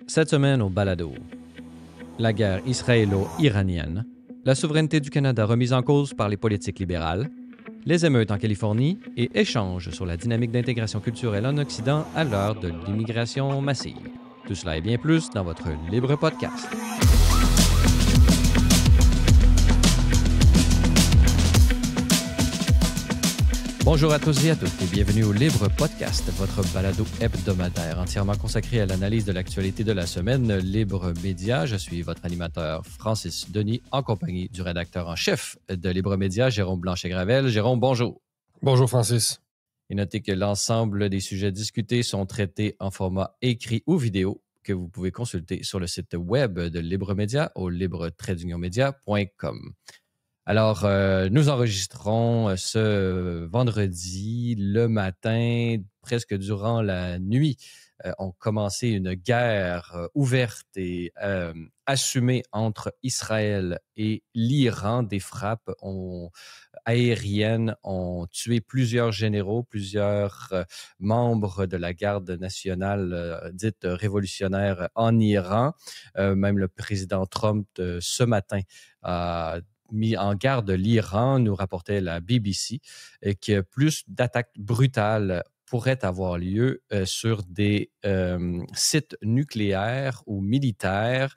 Cette semaine au balado, la guerre israélo-iranienne, la souveraineté du Canada remise en cause par les politiques libérales, les émeutes en Californie et échanges sur la dynamique d'intégration culturelle en Occident à l'heure de l'immigration massive. Tout cela et bien plus dans votre Libre Podcast. Bonjour à tous et à toutes et bienvenue au Libre Podcast, votre balado hebdomadaire entièrement consacré à l'analyse de l'actualité de la semaine Libre Média. Je suis votre animateur Francis Denis en compagnie du rédacteur en chef de Libre Média, Jérôme Blanchet-Gravel. Jérôme, bonjour. Bonjour Francis. Et notez que l'ensemble des sujets discutés sont traités en format écrit ou vidéo que vous pouvez consulter sur le site web de Libre Média au libre-media.com. Alors, nous enregistrons ce vendredi le matin, presque durant la nuit. On commençait une guerre ouverte et assumée entre Israël et l'Iran. Des frappes aériennes ont tué plusieurs généraux, plusieurs membres de la garde nationale dite révolutionnaire en Iran. Même le président Trump, ce matin, a mis en garde l'Iran, nous rapportait la BBC, que plus d'attaques brutales pourraient avoir lieu sur des sites nucléaires ou militaires.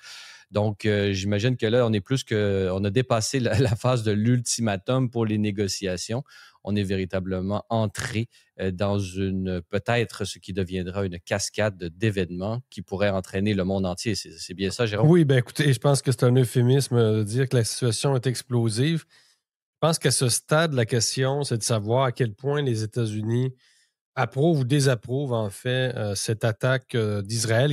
Donc, j'imagine que là, on a dépassé la phase de l'ultimatum pour les négociations. On est véritablement entré dans peut-être ce qui deviendra une cascade d'événements qui pourrait entraîner le monde entier. C'est bien ça, Jérôme? Oui, bien écoutez, je pense que c'est un euphémisme de dire que la situation est explosive. Je pense qu'à ce stade, la question, c'est de savoir à quel point les États-Unis approuvent ou désapprouvent, en fait, cette attaque d'Israël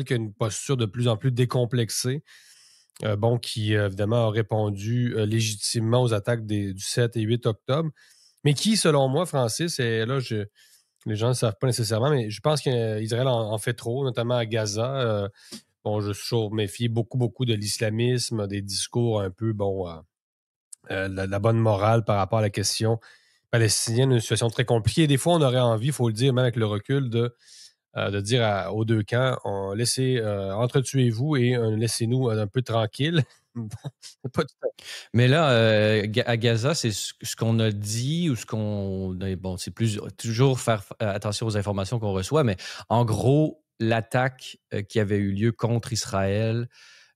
qui a une posture de plus en plus décomplexée, qui, évidemment, a répondu légitimement aux attaques du 7 et 8 octobre, mais qui, selon moi, Francis, et là, les gens ne savent pas nécessairement, mais je pense qu'Israël en fait trop, notamment à Gaza. Je suis toujours méfié beaucoup de l'islamisme, des discours un peu, la bonne morale par rapport à la question palestinienne, une situation très compliquée. Des fois, on aurait envie, il faut le dire, même avec le recul, de dire aux deux camps, entretuez-vous et laissez-nous un peu tranquilles. Pas tout à fait. Mais là, à Gaza, c'est ce qu'on a dit ou ce qu'on... Bon, c'est toujours faire attention aux informations qu'on reçoit, mais en gros, l'attaque qui avait eu lieu contre Israël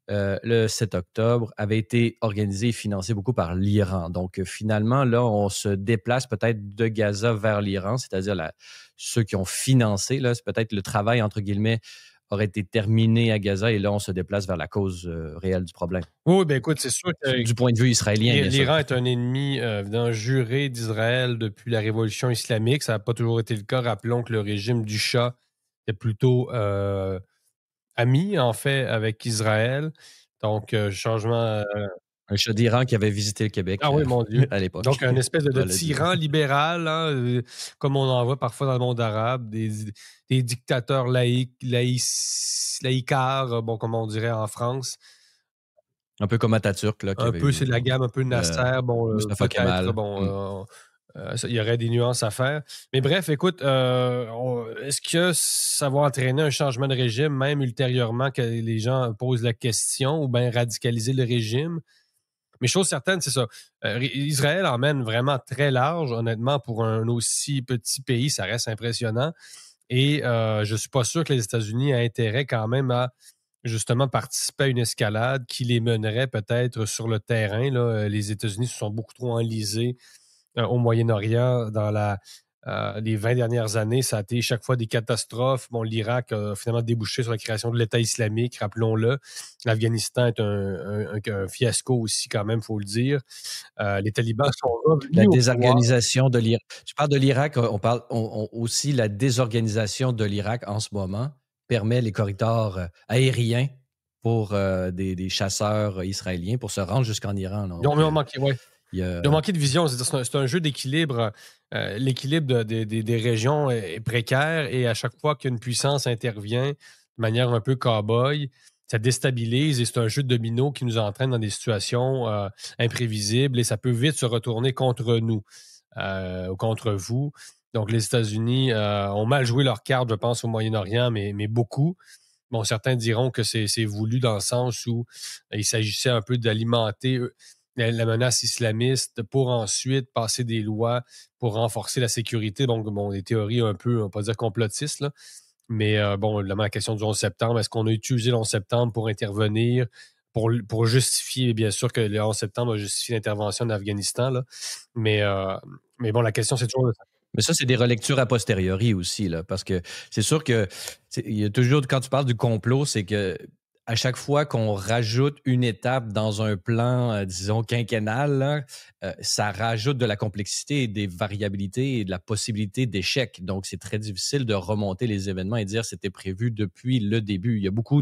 le 7 octobre avait été organisée et financée beaucoup par l'Iran. Donc, finalement, là, on se déplace peut-être de Gaza vers l'Iran, c'est-à-dire ceux qui ont financé, là, c'est peut-être le travail, entre guillemets, aurait été terminé à Gaza et là, on se déplace vers la cause réelle du problème. Oui, bien écoute, c'est sûr que du point de vue israélien, bien sûr. l'Iran est un ennemi juré d'Israël depuis la révolution islamique. Ça n'a pas toujours été le cas. Rappelons que le régime du Shah est plutôt ami, en fait, avec Israël. Donc, changement... Un Shah d'Iran qui avait visité le Québec Ah oui, mon Dieu. à l'époque. Donc, un espèce de Voilà, tyran libéral, hein, comme on en voit parfois dans le monde arabe, des dictateurs laïcards, comme on dirait en France. Un peu comme Atatürk. Là, Un peu, c'est de la gamme, un peu Nasser. Mustafa Peut-être, Kemal. il y aurait des nuances à faire. Mais bref, écoute, est-ce que ça va entraîner un changement de régime, même ultérieurement que les gens posent la question, ou bien radicaliser le régime? Mais chose certaine, c'est ça. Israël emmène vraiment très large, honnêtement, pour un aussi petit pays, ça reste impressionnant. Et je ne suis pas sûr que les États-Unis aient intérêt quand même à justement participer à une escalade qui les mènerait peut-être sur le terrain. Là. Les États-Unis se sont beaucoup trop enlisés au Moyen-Orient dans les 20 dernières années. Ça a été chaque fois des catastrophes. Bon, l'Irak a finalement débouché sur la création de l'État islamique, rappelons-le. L'Afghanistan est un fiasco aussi, quand même, il faut le dire. Les talibans sont revenus La au désorganisation de l'Irak. Tu parles de l'Irak, on parle aussi la désorganisation de l'Irak en ce moment permet les corridors aériens pour des chasseurs israéliens pour se rendre jusqu'en Iran. Ils ont manqué, oui. Ils ont manqué de vision. C'est un jeu d'équilibre. L'équilibre des régions est précaire et à chaque fois qu'une puissance intervient de manière un peu cow-boy, ça déstabilise et c'est un jeu de domino qui nous entraîne dans des situations imprévisibles et ça peut vite se retourner contre nous ou contre vous. Donc, les États-Unis ont mal joué leur carte, je pense, au Moyen-Orient, mais beaucoup. bon, certains diront que c'est voulu dans le sens où il s'agissait un peu d'alimenter la menace islamiste pour ensuite passer des lois pour renforcer la sécurité. Donc, bon, des théories un peu, on va pas dire complotistes, là. Mais bon, évidemment, la question du 11 septembre, est-ce qu'on a utilisé le 11 septembre pour intervenir, pour justifier, bien sûr que le 11 septembre a justifié l'intervention en Afghanistan, là. Mais, euh, mais bon, la question, c'est toujours... Mais ça, c'est des relectures a posteriori aussi, là, parce que c'est sûr que il y a toujours, quand tu parles du complot, c'est que à chaque fois qu'on rajoute une étape dans un plan, disons, quinquennal, là, ça rajoute de la complexité et des variabilités et de la possibilité d'échec. Donc, c'est très difficile de remonter les événements et dire c'était prévu depuis le début. Il y a beaucoup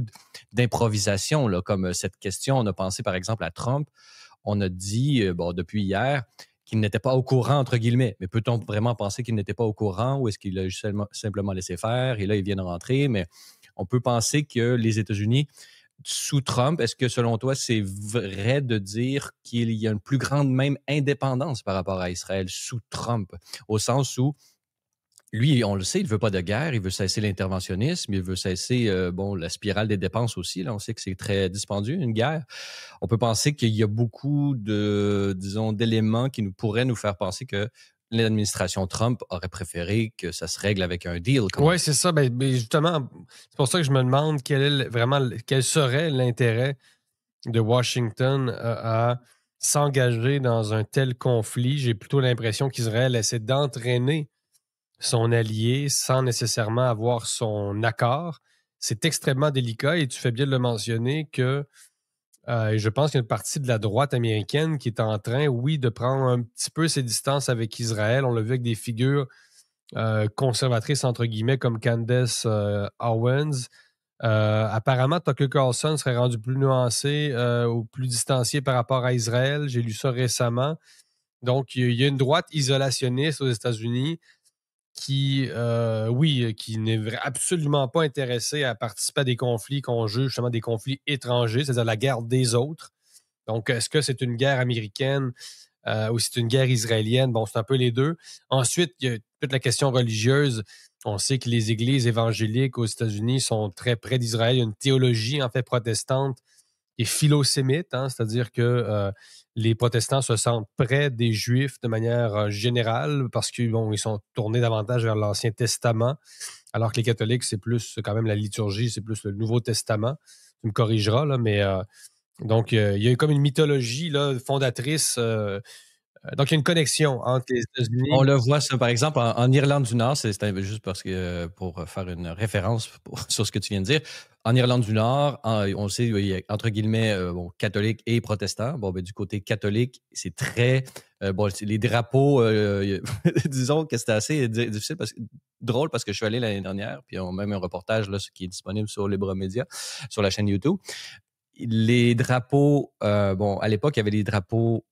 d'improvisation, là, comme cette question. On a pensé, par exemple, à Trump. On a dit, bon, depuis hier, qu'il n'était pas au courant, entre guillemets. Mais peut-on vraiment penser qu'il n'était pas au courant ou est-ce qu'il a simplement laissé faire et là, il vient de rentrer? Mais on peut penser que les États-Unis, sous Trump, est-ce que selon toi, c'est vrai de dire qu'il y a une plus grande même indépendance par rapport à Israël sous Trump? Au sens où lui, on le sait, il ne veut pas de guerre, il veut cesser l'interventionnisme, il veut cesser bon, la spirale des dépenses aussi. Là, on sait que c'est très dispendieux, une guerre. On peut penser qu'il y a beaucoup de, disons, d'éléments qui pourraient nous faire penser que l'administration Trump aurait préféré que ça se règle avec un deal. Oui, c'est ça. Ben, justement, c'est pour ça que je me demande quel serait l'intérêt de Washington à s'engager dans un tel conflit. J'ai plutôt l'impression qu'Israël essaie d'entraîner son allié sans nécessairement avoir son accord. C'est extrêmement délicat et tu fais bien de le mentionner que je pense qu'il y a une partie de la droite américaine qui est en train, oui, de prendre un petit peu ses distances avec Israël. On l'a vu avec des figures conservatrices, entre guillemets, comme Candace Owens. Apparemment, Tucker Carlson serait rendu plus nuancé ou plus distancié par rapport à Israël. J'ai lu ça récemment. Donc, il y a une droite isolationniste aux États-Unis qui, oui, qui n'est absolument pas intéressée à participer à des conflits qu'on juge justement des conflits étrangers, c'est-à-dire la guerre des autres. Donc, est-ce que c'est une guerre américaine ou c'est une guerre israélienne? Bon, c'est un peu les deux. Ensuite, il y a toute la question religieuse. On sait que les églises évangéliques aux États-Unis sont très près d'Israël. Il y a une théologie, en fait, protestante et philosémite, hein, c'est-à-dire que les protestants se sentent près des Juifs de manière générale parce qu'ils ils sont tournés davantage vers l'Ancien Testament, alors que les catholiques, c'est plus quand même la liturgie, c'est plus le Nouveau Testament. Tu me corrigeras, là, mais donc il y a comme une mythologie là, fondatrice. Donc, il y a une connexion entre les États-Unis. On le voit, ça, par exemple, en Irlande du Nord, c'est juste parce que pour faire une référence sur ce que tu viens de dire. En Irlande du Nord, on sait, il y a, entre guillemets, bon, catholiques et protestants. Bon, ben, du côté catholique, c'est très. Bon, les drapeaux, disons que c'était assez difficile, drôle parce que je suis allé l'année dernière, puis on a même un reportage là, qui est disponible sur Libre Média, sur la chaîne YouTube. Les drapeaux, bon, à l'époque, il y avait les drapeaux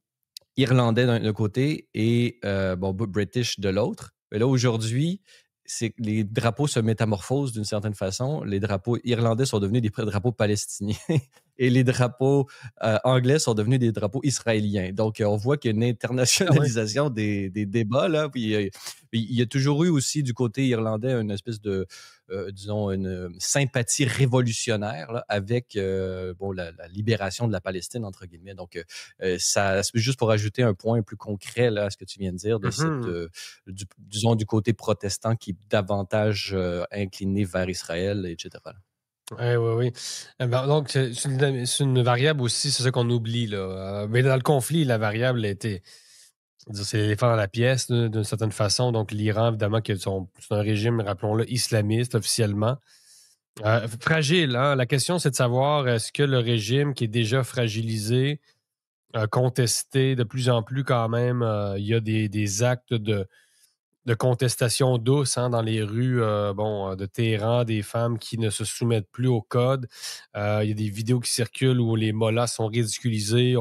irlandais d'un côté et bon, British de l'autre. Mais là, aujourd'hui, c'est que les drapeaux se métamorphosent d'une certaine façon. Les drapeaux irlandais sont devenus des drapeaux palestiniens et les drapeaux anglais sont devenus des drapeaux israéliens. Donc, on voit qu'il y a une internationalisation des débats. Là. Puis, il y a toujours eu aussi du côté irlandais une espèce de, disons, une sympathie révolutionnaire là, avec bon, la libération de la Palestine, entre guillemets. Donc, ça, juste pour ajouter un point plus concret là, à ce que tu viens de dire, de cette, disons, du côté protestant qui est davantage incliné vers Israël, etc. Oui, oui, oui. Donc, c'est une variable aussi, c'est ça qu'on oublie. Là. Mais dans le conflit, la variable était. C'est l'éléphant dans la pièce, d'une certaine façon. Donc, l'Iran, évidemment, c'est un régime, rappelons-le, islamiste officiellement. Fragile, hein? La question, c'est de savoir est-ce que le régime qui est déjà fragilisé, contesté de plus en plus quand même, il y a des actes de contestation douce hein, dans les rues de Téhéran, des femmes qui ne se soumettent plus au code. Il y a des vidéos qui circulent où les mollahs sont ridiculisés.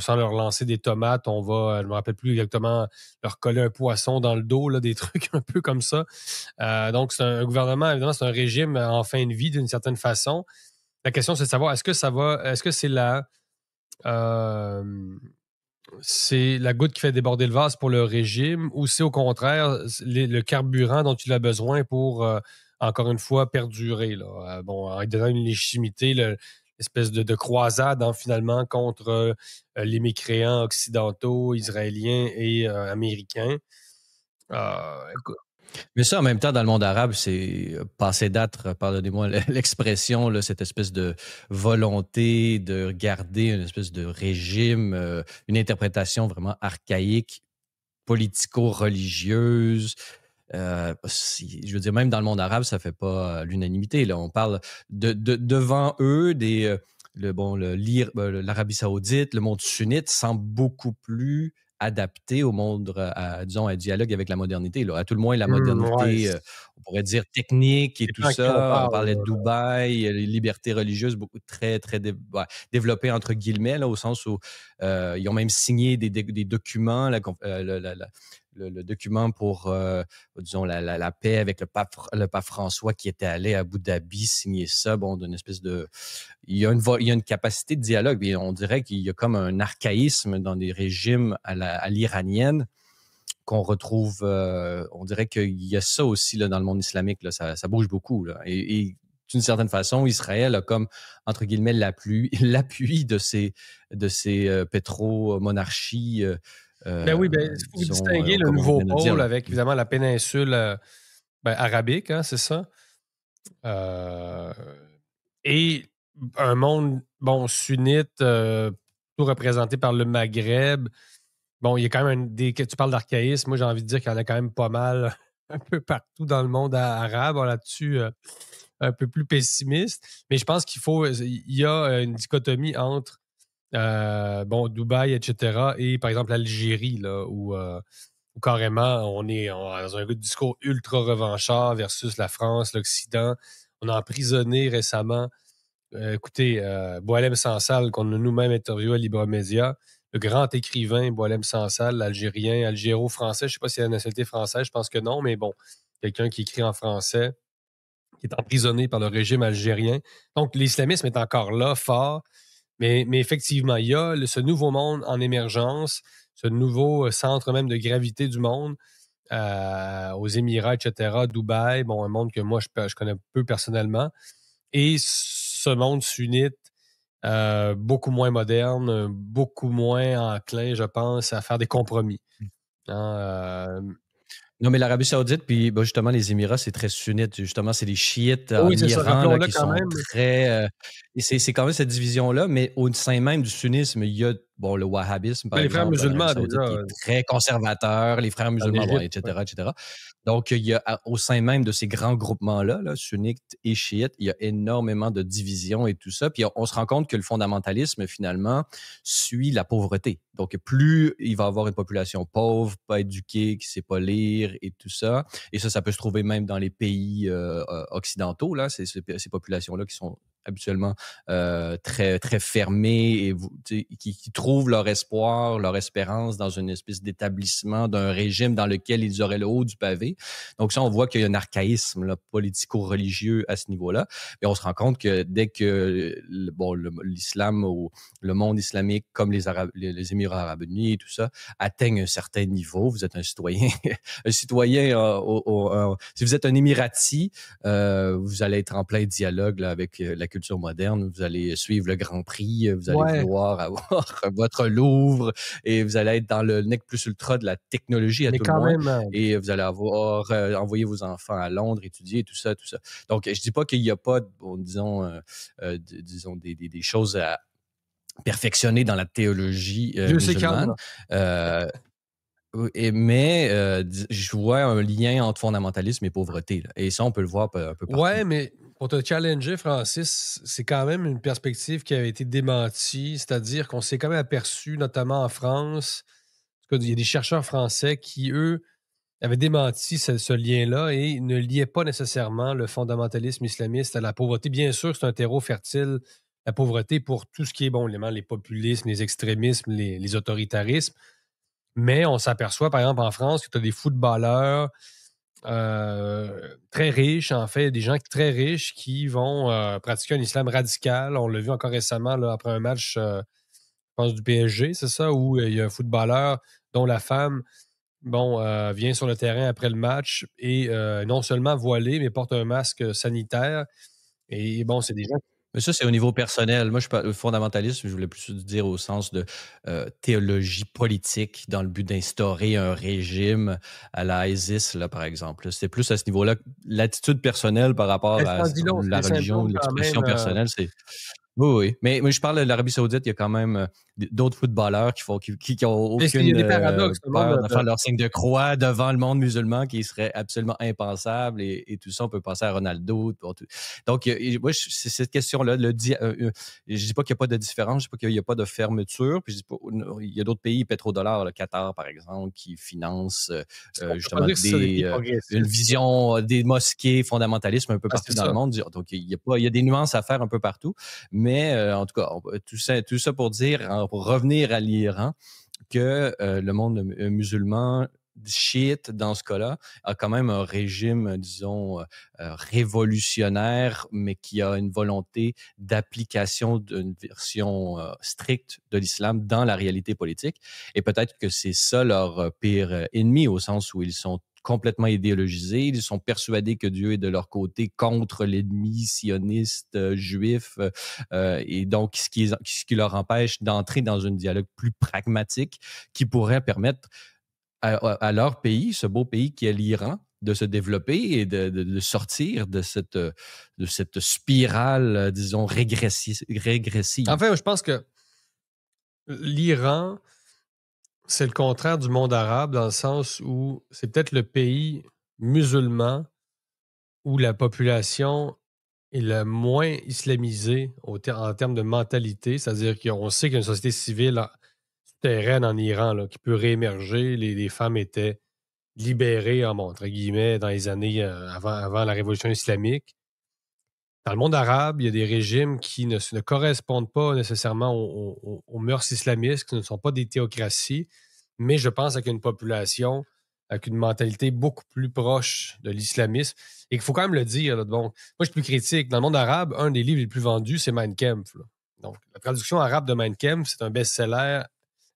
Sans leur lancer des tomates, on va, je ne me rappelle plus exactement, leur coller un poisson dans le dos, là, des trucs un peu comme ça. Donc, c'est un gouvernement, évidemment, c'est un régime en fin de vie d'une certaine façon. La question, c'est de savoir, est-ce que c'est la goutte qui fait déborder le vase pour le régime ou c'est au contraire le carburant dont il a besoin pour encore une fois, perdurer. Là. Bon, en donnant une légitimité, l'espèce de croisade finalement contre les mécréants occidentaux, israéliens et américains. Écoute, Mais ça, en même temps, dans le monde arabe, c'est passé date, pardonnez-moi l'expression, là, cette espèce de volonté de garder une espèce de régime, une interprétation vraiment archaïque, politico-religieuse. Je veux dire, même dans le monde arabe, ça fait pas l'unanimité. Là, on parle devant eux l'Arabie Saoudite, le monde sunnite semble beaucoup plus adapté au monde, disons, à un dialogue avec la modernité. Là. À tout le moins, la ouais, modernité, on pourrait dire technique et tout dépend à qui on ça. On parle. parlait de Là. Dubaï, les libertés religieuses beaucoup très, très développées entre guillemets, là, au sens où ils ont même signé des documents, le document pour, disons, la paix avec le pape François qui était allé à Abu Dhabi signer ça, bon, d'une espèce de... Il y a une capacité de dialogue, et on dirait qu'il y a comme un archaïsme dans des régimes à l'iranienne qu'on retrouve, on dirait qu'il y a ça aussi là, dans le monde islamique, là, ça bouge beaucoup. Là, et d'une certaine façon, Israël a comme, entre guillemets, l'appui de ces pétro-monarchies. Ben oui, il faut Disons, distinguer le comme on nouveau vient de dire. pôle Là. avec évidemment la péninsule arabique, hein, c'est ça? Euh, et un monde, bon, sunnite, tout représenté par le Maghreb. Bon, il y a quand même que tu parles d'archaïsme. Moi, j'ai envie de dire qu'il y en a quand même pas mal un peu partout dans le monde arabe. Là-dessus, un peu plus pessimiste. Mais je pense il y a une dichotomie entre Dubaï, etc., et par exemple l'Algérie, là, où carrément on est dans un discours ultra revanchard versus la France, l'Occident. On a emprisonné récemment, écoutez, Boualem Sansal, qu'on a nous-mêmes interviewé à Libre Média, le grand écrivain Boualem Sansal, l'Algérien, algéro-français. Je ne sais pas s'il a la nationalité française, je pense que non, mais bon, quelqu'un qui écrit en français, qui est emprisonné par le régime algérien. Donc, l'islamisme est encore là, fort. Mais effectivement, il y a ce nouveau monde en émergence, ce nouveau centre même de gravité du monde, aux Émirats, etc., Dubaï, bon, un monde que moi, je connais peu personnellement. Et ce monde sunnite, beaucoup moins moderne, beaucoup moins enclin, je pense, à faire des compromis. Hein, Non, mais l'Arabie Saoudite, puis justement, les Émirats, c'est très sunnite. Justement, c'est les chiites en oui, c'est ça, Iran là, rappelons-le qui quand sont même. très. Et c'est quand même cette division-là, mais au sein même du sunnisme, il y a le wahhabisme, par Mais les frères exemple, en Arabie musulmans, Saoudite, qui déjà, est très conservateur, les frères en musulmans, bon, Égypte, ouais. etc., etc. Donc, il y a au sein même de ces grands groupements-là, là, sunnites et chiites, il y a énormément de divisions et tout ça. Puis on se rend compte que le fondamentalisme, finalement, suit la pauvreté. Donc, plus il va y avoir une population pauvre, pas éduquée, qui ne sait pas lire et tout ça, et ça peut se trouver même dans les pays occidentaux, là, ces populations-là qui sont habituellement très, très fermées et qui trouvent leur espoir, leur espérance dans une espèce d'établissement d'un régime dans lequel ils auraient le haut du pavé. Donc ça, on voit qu'il y a un archaïsme là, politico-religieux à ce niveau-là. Et on se rend compte que dès que l'islam ou le monde islamique, comme les Émirats arabes unis et tout ça, atteignent un certain niveau, vous êtes un citoyen, un citoyen, si vous êtes un Émirati, vous allez être en plein dialogue là, avec la culture moderne, vous allez suivre le Grand Prix, vous allez Ouais, vouloir avoir votre Louvre et vous allez être dans le nec plus ultra de la technologie à mais tout le quand moins même, et vous allez avoir envoyé vos enfants à Londres étudier tout ça, tout ça. Donc, je dis pas qu'il n'y a pas, disons, des choses à perfectionner dans la théologie Dieu sait qu'il y en musulmane. a. Mais je vois un lien entre fondamentalisme et pauvreté. Là. Et ça, on peut le voir un peu partout. Ouais, mais pour te challenger, Francis, c'est quand même une perspective qui avait été démentie, c'est-à-dire qu'on s'est quand même aperçu, notamment en France, en tout cas, il y a des chercheurs français qui, eux, avaient démenti ce lien-là et ne liaient pas nécessairement le fondamentalisme islamiste à la pauvreté. Bien sûr, c'est un terreau fertile, la pauvreté, pour tout ce qui est, bon, les populismes, les extrémismes, les autoritarismes. Mais on s'aperçoit, par exemple, en France, que tu as des footballeurs très riches, en fait, des gens très riches qui vont pratiquer un islam radical. On l'a vu encore récemment, là, après un match, je pense, du PSG, c'est ça, où il y a un footballeur dont la femme vient sur le terrain après le match et non seulement voilé, mais porte un masque sanitaire. Et bon, c'est des gens. Mais ça, c'est au niveau personnel. Moi, je parle fondamentaliste, je voulais plus dire au sens de théologie politique dans le but d'instaurer un régime à la ISIS, là, par exemple. C'est plus à ce niveau-là. L'attitude personnelle par rapport Ça à en dit long, c'est la des religion, symptômes quand même. l'expression personnelle, c'est oui, oui. Mais je parle de l'Arabie Saoudite, il y a quand même d'autres footballeurs qui ont Il y a aucune des paradoxes. Le monde peur de faire leur signe de croix devant le monde musulman qui serait absolument impensable et tout ça. On peut penser à Ronaldo. Donc, moi, c'est cette question-là. Je dis pas qu'il n'y a pas de différence, je dis pas qu'il n'y a pas de fermeture. Puis je dis pas, il y a d'autres pays, pétrodollars, le Qatar, par exemple, qui financent On peut pas justement dire que c'est ça des pays progressistes. une vision des mosquées fondamentalisme un peu partout dans le monde. Donc, il y a des nuances à faire un peu partout. Mais en tout cas, tout ça pour dire, pour revenir à l'Iran, que le monde musulman chiite, dans ce cas-là, a quand même un régime, disons, révolutionnaire, mais qui a une volonté d'application d'une version stricte de l'islam dans la réalité politique. Et peut-être que c'est ça leur pire ennemi, au sens où ils sont complètement idéologisés. Ils sont persuadés que Dieu est de leur côté contre l'ennemi sioniste juif. Et donc, ce qui leur empêche d'entrer dans un dialogue plus pragmatique qui pourrait permettre à leur pays, ce beau pays qui est l'Iran, de se développer et de sortir de cette spirale, disons, régressive. Enfin, je pense que l'Iran, c'est le contraire du monde arabe dans le sens où c'est peut-être le pays musulman où la population est le moins islamisée en termes de mentalité. C'est-à-dire qu'on sait qu'il y a une société civile souterraine en Iran là, qui peut réémerger. Les femmes étaient libérées, entre guillemets, dans les années avant la révolution islamique. Dans le monde arabe, il y a des régimes qui ne correspondent pas nécessairement aux mœurs islamistes, qui ne sont pas des théocraties, mais je pense avec une population avec une mentalité beaucoup plus proche de l'islamisme. Et qu'il faut quand même le dire. Là, bon, moi, je suis plus critique. Dans le monde arabe, un des livres les plus vendus, c'est Mein Kampf. Là. Donc, la traduction arabe de Mein Kampf, c'est un best-seller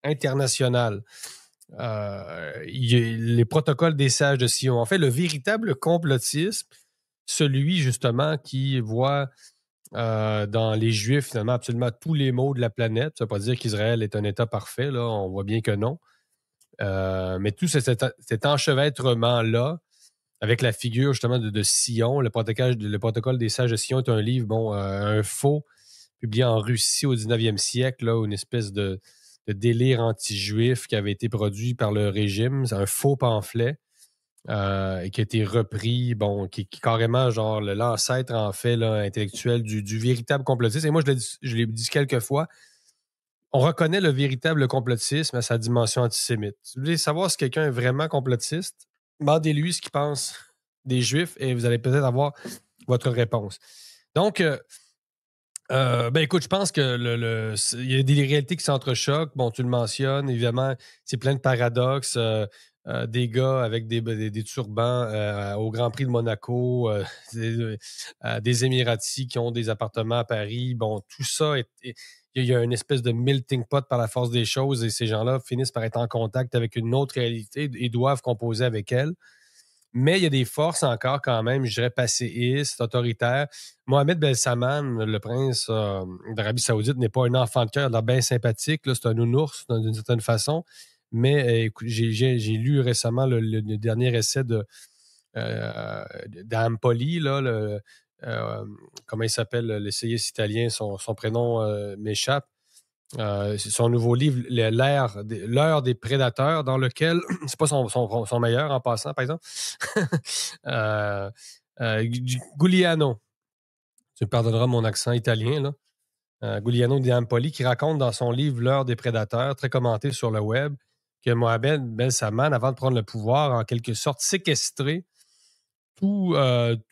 international. Les protocoles des sages de Sion. En fait, le véritable complotisme, celui justement qui voit dans les Juifs finalement absolument tous les maux de la planète. Ça ne veut pas dire qu'Israël est un État parfait, là, on voit bien que non. Mais tout cet enchevêtrement-là, avec la figure justement de Sion, le protocole des sages de Sion est un livre, un faux, publié en Russie au 19e siècle, là, une espèce de délire anti-juif qui avait été produit par le régime. C'est un faux pamphlet et qui a été repris, qui est carrément genre l'ancêtre en fait là, intellectuel du véritable complotisme. Et moi, je l'ai dit quelques fois, on reconnaît le véritable complotisme à sa dimension antisémite. Si vous voulez savoir si quelqu'un est vraiment complotiste, demandez-lui ce qu'il pense des Juifs et vous allez peut-être avoir votre réponse. Donc, écoute, je pense que il y a des réalités qui s'entrechoquent. Bon, tu le mentionnes, évidemment, c'est plein de paradoxes. Des gars avec des turbans au Grand Prix de Monaco, des Émiratis qui ont des appartements à Paris. Bon, tout ça, il y a une espèce de melting pot par la force des choses et ces gens-là finissent par être en contact avec une autre réalité et doivent composer avec elle. Mais il y a des forces encore quand même, je dirais, passéistes, autoritaires. Mohamed Ben Salman, le prince d'Arabie Saoudite, n'est pas un enfant de cœur, il a l'air bien sympathique. C'est un nounours d'une certaine façon. Mais écoute, j'ai lu récemment le dernier essai d'Ampoli, là, comment il s'appelle, l'essayiste italien, son prénom m'échappe. C'est son nouveau livre, L'heure des prédateurs, dans lequel, c'est pas son meilleur en passant, par exemple, Giuliano, tu me pardonneras mon accent italien, là, Giuliano di Ampoli, qui raconte dans son livre L'heure des prédateurs, très commenté sur le web, que Mohamed Ben Salman, avant de prendre le pouvoir, en quelque sorte séquestré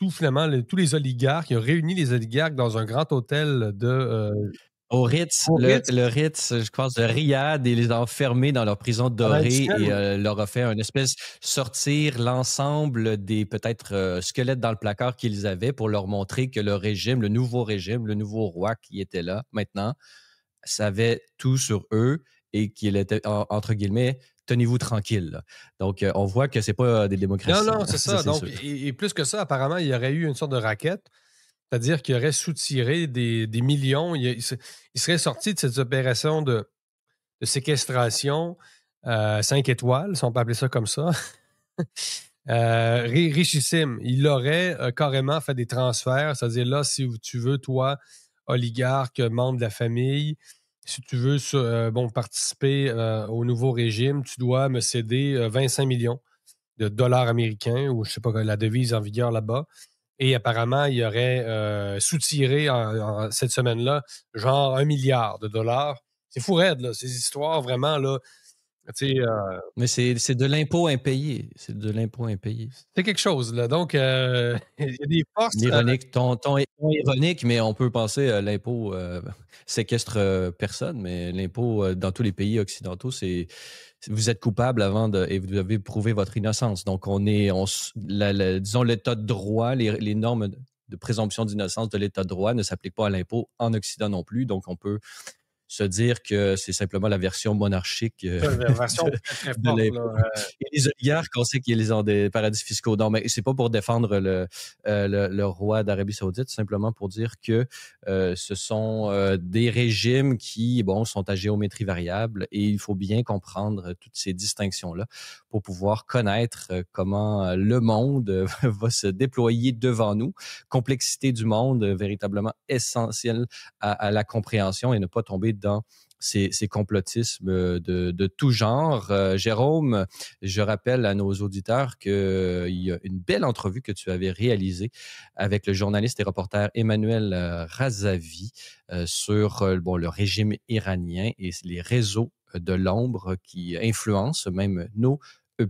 finalement, tous les oligarques. Il a réuni les oligarques dans un grand hôtel au Ritz, le Ritz, je pense, de Riyad, et les a enfermés dans leur prison dorée et leur a fait une espèce sortir l'ensemble des peut-être squelettes dans le placard qu'ils avaient pour leur montrer que le nouveau roi qui était là maintenant, savait tout sur eux et qu'il était, entre guillemets, tenez-vous tranquille. Là. Donc, on voit que c'est pas des démocraties. Non, c'est ça. C'est Donc, sûr. et plus que ça, apparemment, il y aurait eu une sorte de raquette, c'est-à-dire qu'il aurait soutiré des millions. Il serait sorti de cette opération de séquestration 5 étoiles, si on peut appeler ça comme ça. Richissime. Il aurait carrément fait des transferts, c'est-à-dire là, si tu veux, toi, oligarque, membre de la famille, si tu veux participer au nouveau régime, tu dois me céder 25 millions de dollars américains ou je sais pas la devise en vigueur là-bas. Et apparemment, il aurait soutiré cette semaine-là genre 1 milliard de dollars. C'est fou raide, là, ces histoires vraiment, là. Tu sais, Mais c'est de l'impôt impayé. C'est de l'impôt impayé. c'est quelque chose, là. Donc, il y a des forces. Ironique, ton est ironique, mais on peut penser à l'impôt séquestre personne, mais l'impôt dans tous les pays occidentaux, vous êtes coupable et vous devez prouver votre innocence. Donc, disons, l'état de droit, les normes de présomption d'innocence de l'état de droit ne s'appliquent pas à l'impôt en Occident non plus. Donc, on peut se dire que c'est simplement la version monarchique La version très de forte, l'impôt. là. Et les oligarques, on sait qu'ils ont des paradis fiscaux. Non, mais c'est pas pour défendre le roi d'Arabie Saoudite, simplement pour dire que ce sont des régimes qui, sont à géométrie variable et il faut bien comprendre toutes ces distinctions-là pour pouvoir connaître comment le monde va se déployer devant nous. Complexité du monde véritablement essentielle à la compréhension et ne pas tomber dans ces complotismes de tout genre. Jérôme, je rappelle à nos auditeurs qu'il y a une belle entrevue que tu avais réalisée avec le journaliste et reporter Emmanuel Razavi sur le régime iranien et les réseaux de l'ombre qui influencent même nos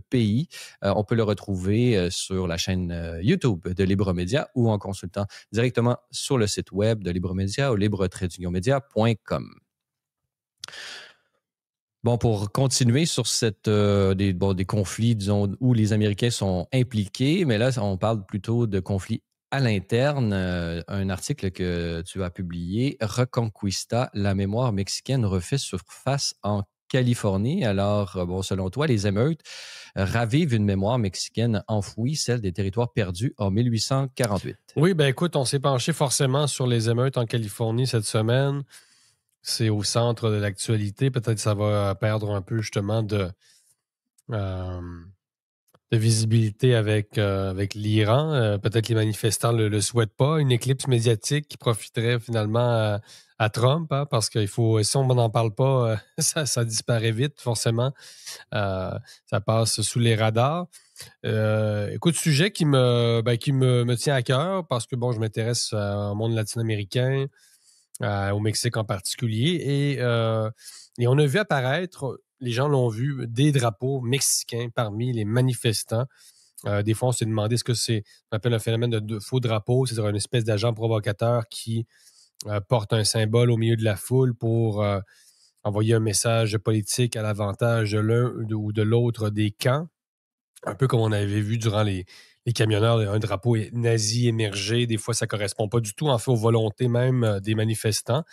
pays. On peut le retrouver sur la chaîne YouTube de Libre Média ou en consultant directement sur le site web de Libre Média au libre-media.com. Bon, pour continuer sur des conflits, disons, où les Américains sont impliqués, mais là, on parle plutôt de conflits à l'interne. Un article que tu as publié, Reconquista, la mémoire mexicaine refait surface en Californie. Alors, selon toi, les émeutes ravivent une mémoire mexicaine enfouie, celle des territoires perdus en 1848. Oui, ben écoute, on s'est penché forcément sur les émeutes en Californie cette semaine. C'est au centre de l'actualité. Peut-être que ça va perdre un peu justement de visibilité avec l'Iran. Peut-être que les manifestants ne le souhaitent pas. Une éclipse médiatique qui profiterait finalement à Trump, hein, parce qu'il faut, si on n'en parle pas, ça disparaît vite, forcément. Ça passe sous les radars. Écoute, sujet qui me tient à cœur parce que je m'intéresse au monde latino-américain, au Mexique en particulier, et on a vu apparaître, les gens l'ont vu, des drapeaux mexicains parmi les manifestants. Des fois, on s'est demandé ce que c'est, on appelle un phénomène de faux drapeau, c'est-à-dire une espèce d'agent provocateur qui porte un symbole au milieu de la foule pour envoyer un message politique à l'avantage de l'un ou de l'autre des camps. Un peu comme on avait vu durant les camionneurs, un drapeau nazi émerger. Des fois, ça ne correspond pas du tout, en fait, aux volontés même des manifestants.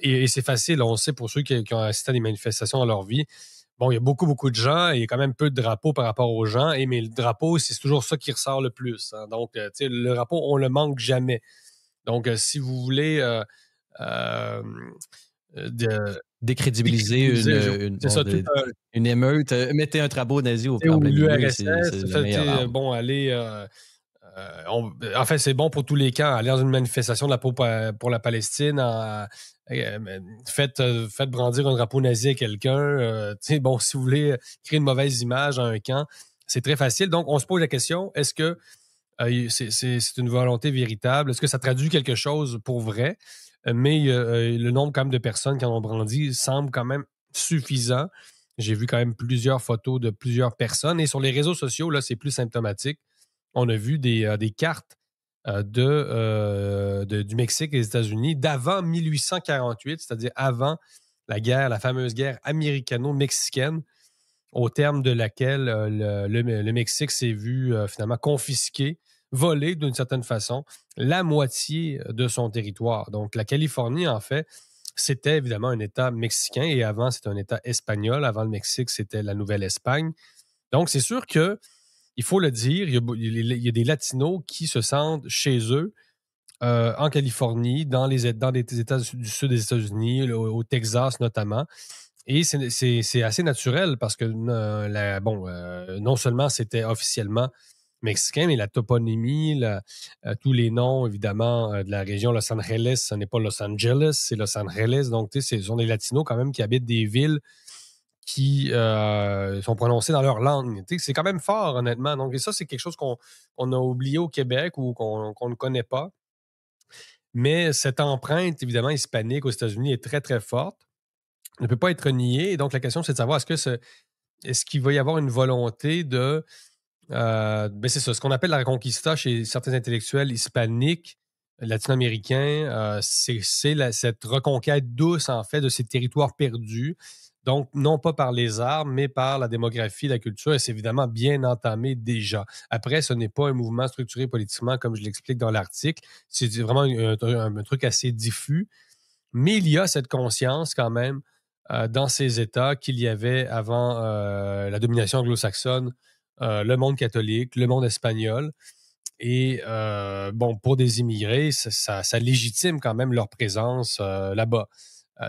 Et c'est facile, on sait, pour ceux qui ont assisté à des manifestations dans leur vie. Bon, il y a beaucoup, beaucoup de gens et il y a quand même peu de drapeaux par rapport aux gens. Mais le drapeau, c'est toujours ça qui ressort le plus. Hein. Donc, tu sais, le drapeau, on le manque jamais. Donc, si vous voulez décrédibiliser une émeute, mettez un drapeau nazi au plein milieu, c'est la meilleure arme. En fait, c'est bon pour tous les camps. Aller dans une manifestation de pour la Palestine, faites brandir un drapeau nazi à quelqu'un. Si vous voulez créer une mauvaise image à un camp, c'est très facile. Donc, on se pose la question, est-ce que c'est une volonté véritable? Est-ce que ça traduit quelque chose pour vrai? Mais le nombre quand même de personnes qui en ont brandi semble quand même suffisant. J'ai vu quand même plusieurs photos de plusieurs personnes. Et sur les réseaux sociaux, là, c'est plus symptomatique. On a vu des cartes du Mexique et des États-Unis d'avant 1848, c'est-à-dire avant la fameuse guerre américano-mexicaine, au terme de laquelle le Mexique s'est vu finalement confisquer, volé d'une certaine façon, la moitié de son territoire. Donc, la Californie, en fait, c'était évidemment un État mexicain et avant, c'était un État espagnol. Avant le Mexique, c'était la Nouvelle-Espagne. Donc, c'est sûr que, il faut le dire, il y a des Latinos qui se sentent chez eux en Californie, dans les États du sud des États-Unis, au Texas notamment. Et c'est assez naturel parce que, non seulement c'était officiellement mexicain, mais la toponymie, tous les noms, évidemment, de la région Los Angeles, ce n'est pas Los Angeles, c'est Los Angeles. Donc, tu sais, ce sont des Latinos quand même qui habitent des villes qui sont prononcées dans leur langue. Tu sais, c'est quand même fort, honnêtement. Donc, et ça, c'est quelque chose qu'on a oublié au Québec ou qu'on ne connaît pas. Mais cette empreinte, évidemment, hispanique aux États-Unis est très, très forte. Ne peut pas être niée. Et donc, la question, c'est de savoir est-ce qu'il va y avoir une volonté de. C'est ça, ce qu'on appelle la reconquista chez certains intellectuels hispaniques, latino-américains, c'est cette reconquête douce, en fait, de ces territoires perdus. Donc, non pas par les armes, mais par la démographie, la culture, et c'est évidemment bien entamé déjà. Après, ce n'est pas un mouvement structuré politiquement, comme je l'explique dans l'article. C'est vraiment un truc assez diffus. Mais il y a cette conscience quand même dans ces États qu'il y avait avant la domination anglo-saxonne, le monde catholique, le monde espagnol. Et pour des immigrés, ça légitime quand même leur présence là-bas.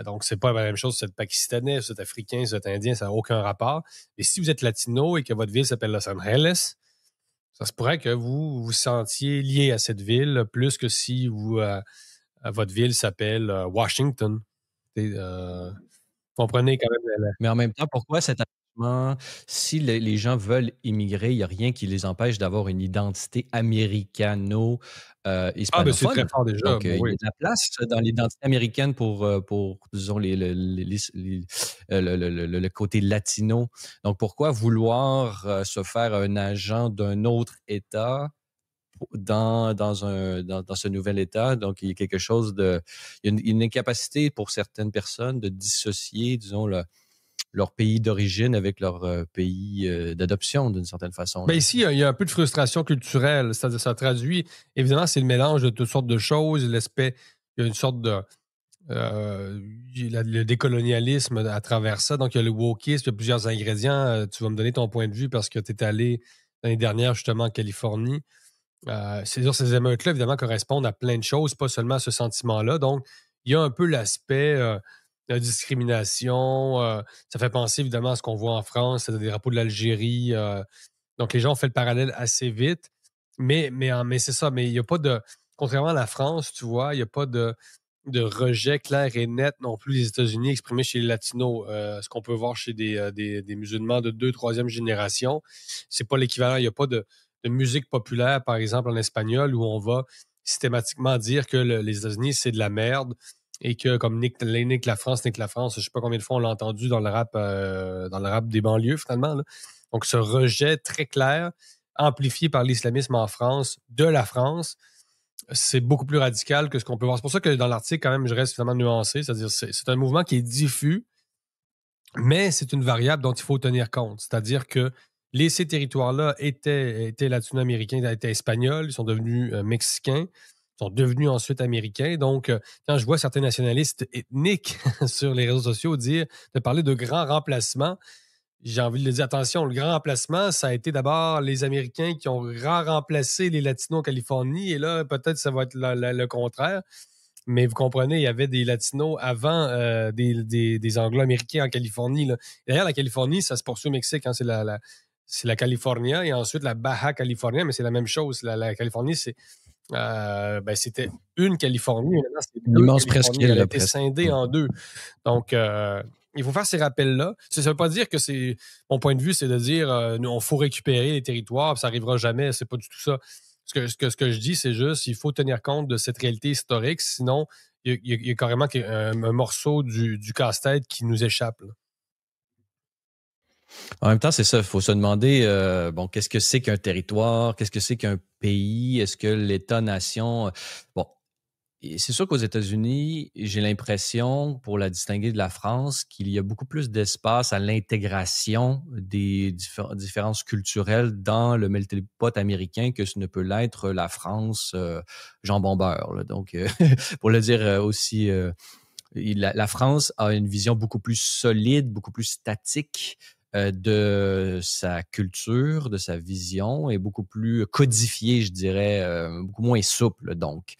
Donc, c'est pas la même chose si vous êtes pakistanais, si vous êtes africain, si vous êtes indien, ça n'a aucun rapport. Et si vous êtes latino et que votre ville s'appelle Los Angeles, ça se pourrait que vous vous sentiez lié à cette ville plus que si votre ville s'appelle Washington. Comprenez quand même. Mais en même temps, pourquoi cet attachement? Si les gens veulent immigrer, il n'y a rien qui les empêche d'avoir une identité américano, C'est très hispanophone. fort déjà. Donc, Bon, il y a oui. de la place dans l'identité américaine pour disons, le côté latino. Donc, pourquoi vouloir se faire un agent d'un autre État dans ce nouvel État? Donc, il y a quelque chose de. Il y a une incapacité pour certaines personnes de dissocier, disons, leur pays d'origine avec leur pays d'adoption, d'une certaine façon. Ben Là. ici, il y a un peu de frustration culturelle. C'est-à-dire, ça traduit, évidemment, c'est le mélange de toutes sortes de choses. Il y a une sorte de. Le décolonialisme à travers ça. Donc, il y a le wokisme, il y a plusieurs ingrédients. Tu vas me donner ton point de vue parce que tu es allé l'année dernière, justement, en Californie. Ces émeutes-là, évidemment, correspondent à plein de choses, pas seulement à ce sentiment-là. Donc, il y a un peu l'aspect de discrimination. Ça fait penser, évidemment, à ce qu'on voit en France, c'est des drapeaux de l'Algérie. Donc, les gens ont fait le parallèle assez vite. Mais c'est ça, mais il n'y a pas de. Contrairement à la France, tu vois, il n'y a pas de rejet clair et net non plus des États-Unis exprimé chez les Latinos. Ce qu'on peut voir chez des musulmans de 2e, 3e génération, c'est pas l'équivalent. Il n'y a pas de musique populaire, par exemple, en espagnol, où on va systématiquement dire que les États-Unis, c'est de la merde et que comme nique la France, nique la France, je sais pas combien de fois on l'a entendu dans le rap des banlieues, finalement. Là. Donc, ce rejet très clair, amplifié par l'islamisme en France, de la France, c'est beaucoup plus radical que ce qu'on peut voir. C'est pour ça que dans l'article, quand même, je reste finalement nuancé. C'est-à-dire, c'est un mouvement qui est diffus, mais c'est une variable dont il faut tenir compte. C'est-à-dire que ces territoires-là étaient latino-américains, étaient espagnols, ils sont devenus mexicains, ils sont devenus ensuite américains. Donc, quand je vois certains nationalistes ethniques sur les réseaux sociaux de parler de grands remplacements, j'ai envie de le dire, attention, le grand remplacement, ça a été d'abord les Américains qui ont remplacé les Latinos en Californie, et là, peut-être ça va être le contraire. Mais vous comprenez, il y avait des Latinos avant des Anglo-Américains en Californie. Là. D'ailleurs, la Californie, ça se poursuit au Mexique. Hein, c'est la California et ensuite la Baja California, mais c'est la même chose. La Californie, c'était une Californie, mais maintenant c'est Une deux immense Californies. Elle a presqu'île, été presque. scindée en deux. Donc, il faut faire ces rappels-là. Ça ne veut pas dire que c'est. Mon point de vue, c'est de dire on faut récupérer les territoires, puis ça n'arrivera jamais. C'est pas du tout ça. Ce que je dis, c'est juste il faut tenir compte de cette réalité historique, sinon il y a carrément un morceau du casse-tête qui nous échappe. Là. En même temps, c'est ça. Il faut se demander, qu'est-ce que c'est qu'un territoire? Qu'est-ce que c'est qu'un pays? Est-ce que l'État-nation... Bon, c'est sûr qu'aux États-Unis, j'ai l'impression, pour la distinguer de la France, qu'il y a beaucoup plus d'espace à l'intégration des différences culturelles dans le melting pot américain que ce ne peut l'être la France jambon beurre. Là. Donc, pour le dire aussi La France a une vision beaucoup plus solide, beaucoup plus statique de sa culture, de sa vision, et beaucoup plus codifiée, je dirais, beaucoup moins souple, donc.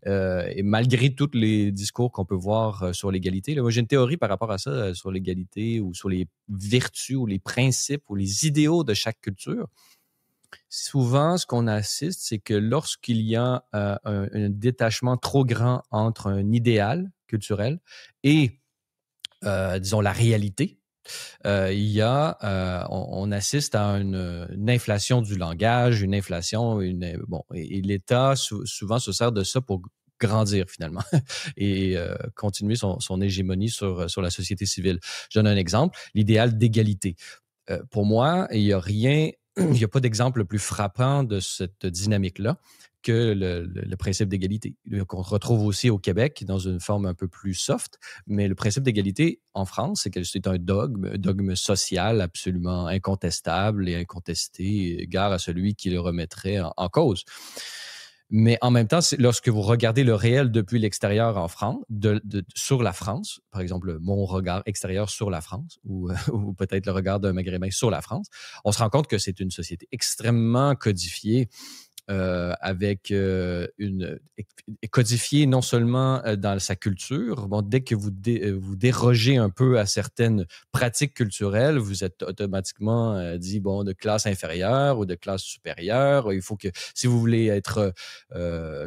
Et malgré tous les discours qu'on peut voir sur l'égalité, là, moi j'ai une théorie par rapport à ça, sur l'égalité ou sur les vertus ou les principes ou les idéaux de chaque culture. Souvent, ce qu'on assiste, c'est que lorsqu'il y a un détachement trop grand entre un idéal culturel et, disons, la réalité, on assiste à une inflation du langage, une inflation, bon, et l'État souvent se sert de ça pour grandir finalement et continuer son hégémonie sur la société civile. Je donne un exemple, l'idéal d'égalité. Pour moi, il n'y a pas d'exemple plus frappant de cette dynamique-là que le principe d'égalité, qu'on retrouve aussi au Québec dans une forme un peu plus soft. Mais le principe d'égalité en France, c'est que c'est un dogme social absolument incontestable et incontesté, égard à celui qui le remettrait en cause. Mais en même temps, lorsque vous regardez le réel depuis l'extérieur en France, sur la France, par exemple, mon regard extérieur sur la France, ou peut-être le regard d'un Maghrébin sur la France, on se rend compte que c'est une société extrêmement codifiée, avec codifié non seulement dans sa culture. Bon, dès que vous dérogez un peu à certaines pratiques culturelles, vous êtes automatiquement dit de classe inférieure ou de classe supérieure. Il faut que, si vous voulez être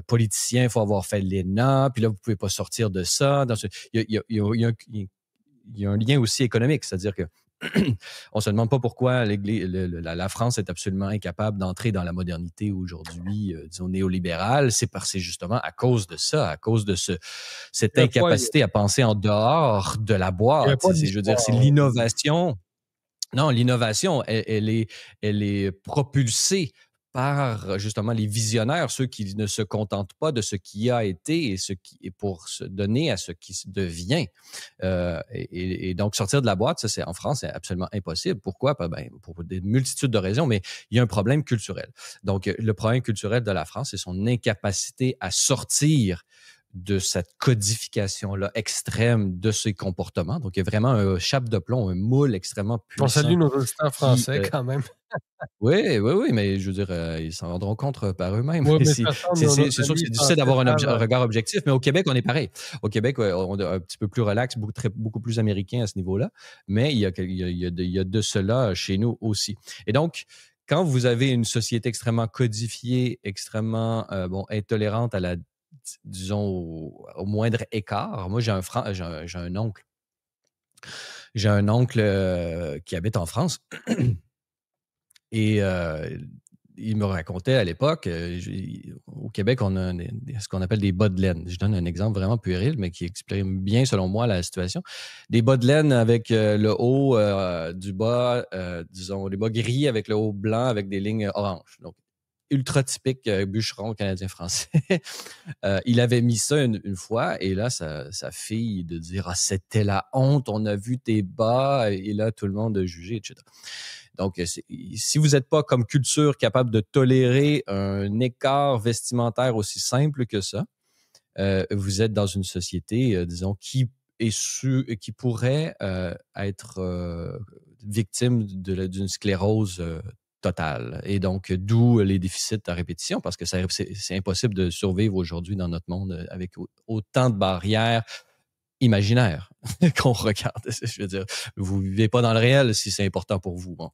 politicien, il faut avoir fait l'ENA, puis là, vous ne pouvez pas sortir de ça. Il y a un lien aussi économique, c'est-à-dire que on ne se demande pas pourquoi la France est absolument incapable d'entrer dans la modernité aujourd'hui, disons, néolibérale. C'est justement à cause de ça, à cause de cette incapacité à penser en dehors de la boîte. Je veux dire, c'est l'innovation. Non, l'innovation, elle est propulsée par justement les visionnaires, ceux qui ne se contentent pas de ce qui a été et pour se donner à ce qui devient. Et donc, sortir de la boîte, ça, en France, c'est absolument impossible. Pourquoi? Pour des multitudes de raisons, mais il y a un problème culturel. Donc, le problème culturel de la France, c'est son incapacité à sortir de cette codification-là extrême de ses comportements. Donc, il y a vraiment un chape de plomb, un moule extrêmement puissant. On salue nos auditeurs français quand même. Oui, mais je veux dire, ils s'en rendront compte par eux-mêmes. Oui, c'est sûr que c'est difficile d'avoir un regard objectif, mais au Québec, on est pareil. Au Québec, on est un petit peu plus relax, beaucoup plus américain à ce niveau-là, mais il y a de cela chez nous aussi. Et donc, quand vous avez une société extrêmement codifiée, extrêmement intolérante à disons, au moindre écart. Moi, j'ai un oncle. J'ai un oncle qui habite en France. Et il me racontait à l'époque, au Québec, on a ce qu'on appelle des bas de laine. Je donne un exemple vraiment puéril, mais qui exprime bien, selon moi, la situation. Des bas de laine avec le haut du bas, disons, les bas gris avec le haut blanc avec des lignes oranges. Donc, ultra typique bûcheron canadien-français. Il avait mis ça une fois, et là, sa fille de dire « Ah, c'était la honte, on a vu tes bas », et là, tout le monde a jugé, etc. Donc, si vous n'êtes pas comme culture capable de tolérer un écart vestimentaire aussi simple que ça, vous êtes dans une société, disons, qui pourrait être victime d'une sclérose totale. Et donc, d'où les déficits à répétition, parce que c'est impossible de survivre aujourd'hui dans notre monde avec autant de barrières imaginaires qu'on regarde. Je veux dire, vous ne vivez pas dans le réel si c'est important pour vous. Bon.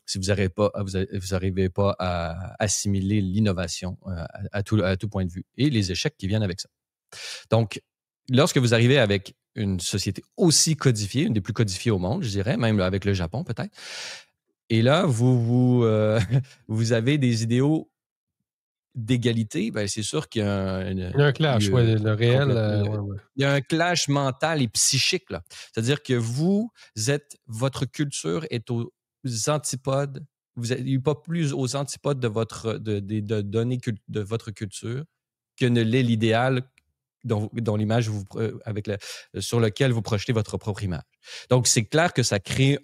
Si vous n'arrivez pas à assimiler l'innovation à tout point de vue et les échecs qui viennent avec ça. Donc, lorsque vous arrivez avec une société aussi codifiée, une des plus codifiées au monde, je dirais, même avec le Japon peut-être, et là, vous avez des idéaux d'égalité, c'est sûr qu'il y a il y a un clash, le réel. Il y a un clash mental et psychique, là. C'est-à-dire que votre culture est aux antipodes. Vous n'êtes pas plus aux antipodes de données de votre culture que ne l'est l'idéal dont l'image sur lequel vous projetez votre propre image. Donc, c'est clair que ça crée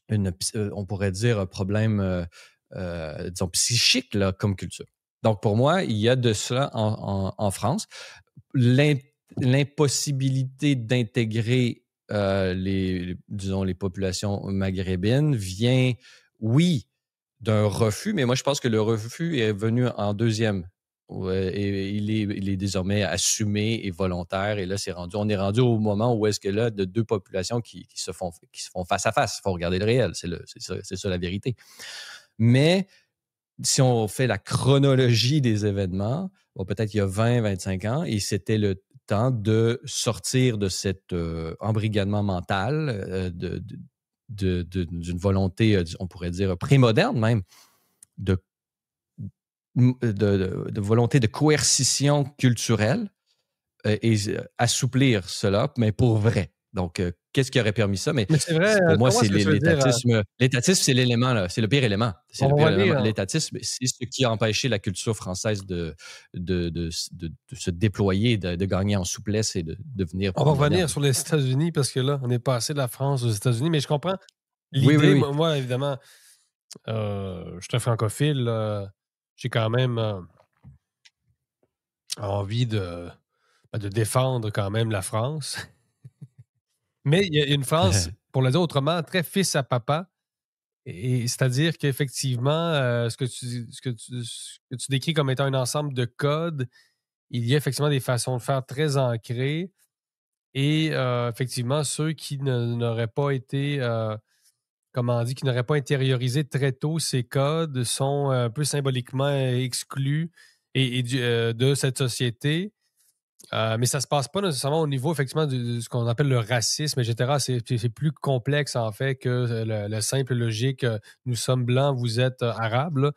on pourrait dire un problème, disons, psychique là, comme culture. Donc, pour moi, il y a de cela en France. l'impossibilité d'intégrer disons, les populations maghrébines vient, oui, d'un refus, mais moi, je pense que le refus est venu en deuxième. Ouais, et il est désormais assumé et volontaire. Et là, on est rendu au moment où est-ce que là, de deux populations qui se font face à face. Il faut regarder le réel, c'est ça la vérité. Mais si on fait la chronologie des événements, bon, peut-être il y a 20-25 ans, et c'était le temps de sortir de cet embrigadement mental, d'une volonté, on pourrait dire, prémoderne même, de volonté de coercition culturelle et assouplir cela, mais pour vrai. Donc, qu'est-ce qui aurait permis ça? Mais c'est vrai, pour moi, comment c'est est-ce que tu veux dire? l'étatisme. L'étatisme, c'est l'élément, là. C'est le pire élément. C'est le On pire va élément. revenir. L'étatisme, c'est ce qui a empêché la culture française de se déployer, de gagner en souplesse et de devenir On plus va revenir moderne. sur les États-Unis parce que là, on est passé de la France aux États-Unis, mais je comprends Oui, oui, l'idée. oui. Moi, évidemment, je suis un francophile. J'ai quand même envie de défendre quand même la France. Mais il y a une France, pour le dire autrement, très fils à papa. Et c'est-à-dire qu'effectivement, ce que tu décris comme étant un ensemble de codes, il y a effectivement des façons de faire très ancrées. Et effectivement, ceux qui n'auraient pas été, comment on dit, qui n'auraient pas intériorisé très tôt ces codes sont un peu symboliquement exclus de cette société. Mais ça ne se passe pas nécessairement au niveau, effectivement, de ce qu'on appelle le racisme, etc. C'est plus complexe, en fait, que le simple logique nous sommes blancs, vous êtes arabes. Là.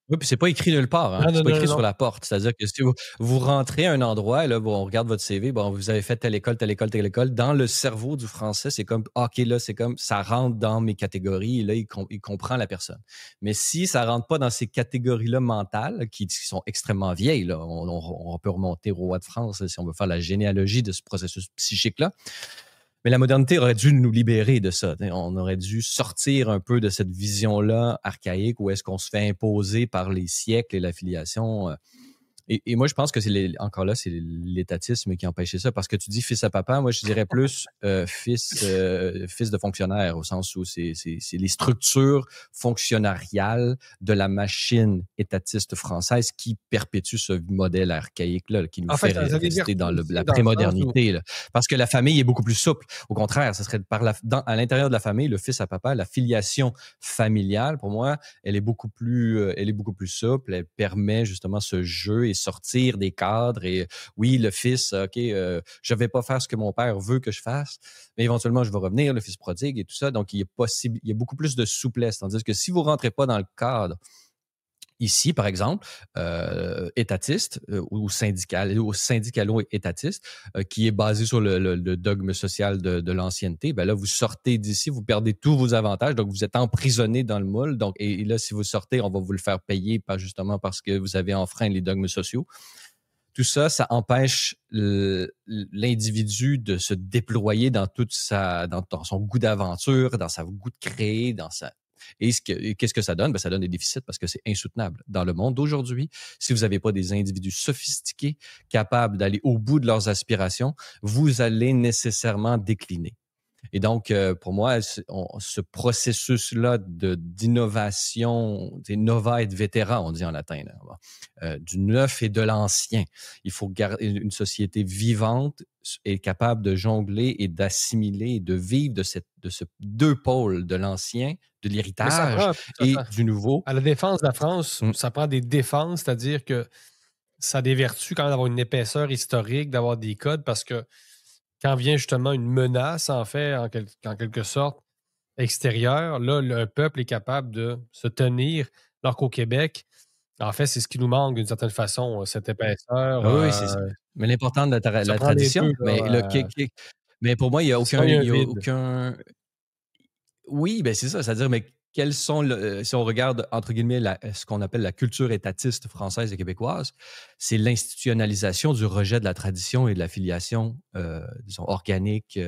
Oui, puis c'est pas écrit nulle part, hein. Non, C'est non, pas non, écrit non. sur la porte. C'est-à-dire que si vous rentrez à un endroit et là, bon, on regarde votre CV, bon, vous avez fait telle école, telle école, telle école. Dans le cerveau du français, c'est comme, OK, là, c'est comme, ça rentre dans mes catégories et là, il comprend la personne. Mais si ça rentre pas dans ces catégories-là mentales, qui sont extrêmement vieilles, là, on peut remonter au roi de France si on veut faire la généalogie de ce processus psychique-là. Mais la modernité aurait dû nous libérer de ça. On aurait dû sortir un peu de cette vision-là archaïque où est-ce qu'on se fait imposer par les siècles et l'affiliation. Et moi, je pense que encore là, c'est l'étatisme qui empêchait ça. Parce que tu dis fils à papa, moi, je dirais plus fils de fonctionnaire, au sens où c'est les structures fonctionnariales de la machine étatiste française qui perpétue ce modèle archaïque-là, qui nous En fait fait, ça a des rester vertus dans aussi, la dans le sens où. prémodernité. Là. Parce que la famille est beaucoup plus souple. Au contraire, ça serait à l'intérieur de la famille, le fils à papa, la filiation familiale, pour moi, elle est beaucoup plus souple. Elle permet justement ce jeu et sortir des cadres. Et oui, le fils, OK, je vais pas faire ce que mon père veut que je fasse, mais éventuellement, je vais revenir, le fils prodigue et tout ça. Donc, il y a beaucoup plus de souplesse. Tandis que si vous rentrez pas dans le cadre, ici, par exemple, étatiste ou syndicalo-étatiste, qui est basé sur le dogme social de l'ancienneté, ben là, vous sortez d'ici, vous perdez tous vos avantages, donc vous êtes emprisonné dans le moule. Donc, et là, si vous sortez, on va vous le faire payer, pas justement parce que vous avez enfreint les dogmes sociaux. Tout ça, ça empêche l'individu de se déployer dans dans son goût d'aventure, dans sa goût de créer, et qu'est-ce que ça donne? Ben, ça donne des déficits parce que c'est insoutenable. Dans le monde d'aujourd'hui, si vous n'avez pas des individus sophistiqués, capables d'aller au bout de leurs aspirations, vous allez nécessairement décliner. Et donc, pour moi, ce processus-là d'innovation, nova et vetera, on dit en latin, là, du neuf et de l'ancien. Il faut garder une société vivante et capable de jongler et d'assimiler et de vivre de ce deux pôles, de l'ancien, de Mais ça l'héritage prend, et du nouveau. à la défense de la France, Mm. ça prend des défenses, c'est-à-dire que ça a des vertus quand même d'avoir une épaisseur historique, d'avoir des codes, parce que quand vient justement une menace, en fait, en quelque sorte, extérieure, là, le peuple est capable de se tenir, alors qu'au Québec, en fait, c'est ce qui nous manque d'une certaine façon, cette épaisseur. Ah oui, mais l'important de Ça la prend les deux, tradition. là. Mais pour moi, Sinon, il y a un vide. Oui, ben c'est ça. C'est-à-dire, mais quels sont, si on regarde, entre guillemets, ce qu'on appelle la culture étatiste française et québécoise, c'est l'institutionnalisation du rejet de la tradition et de la filiation, disons, organique,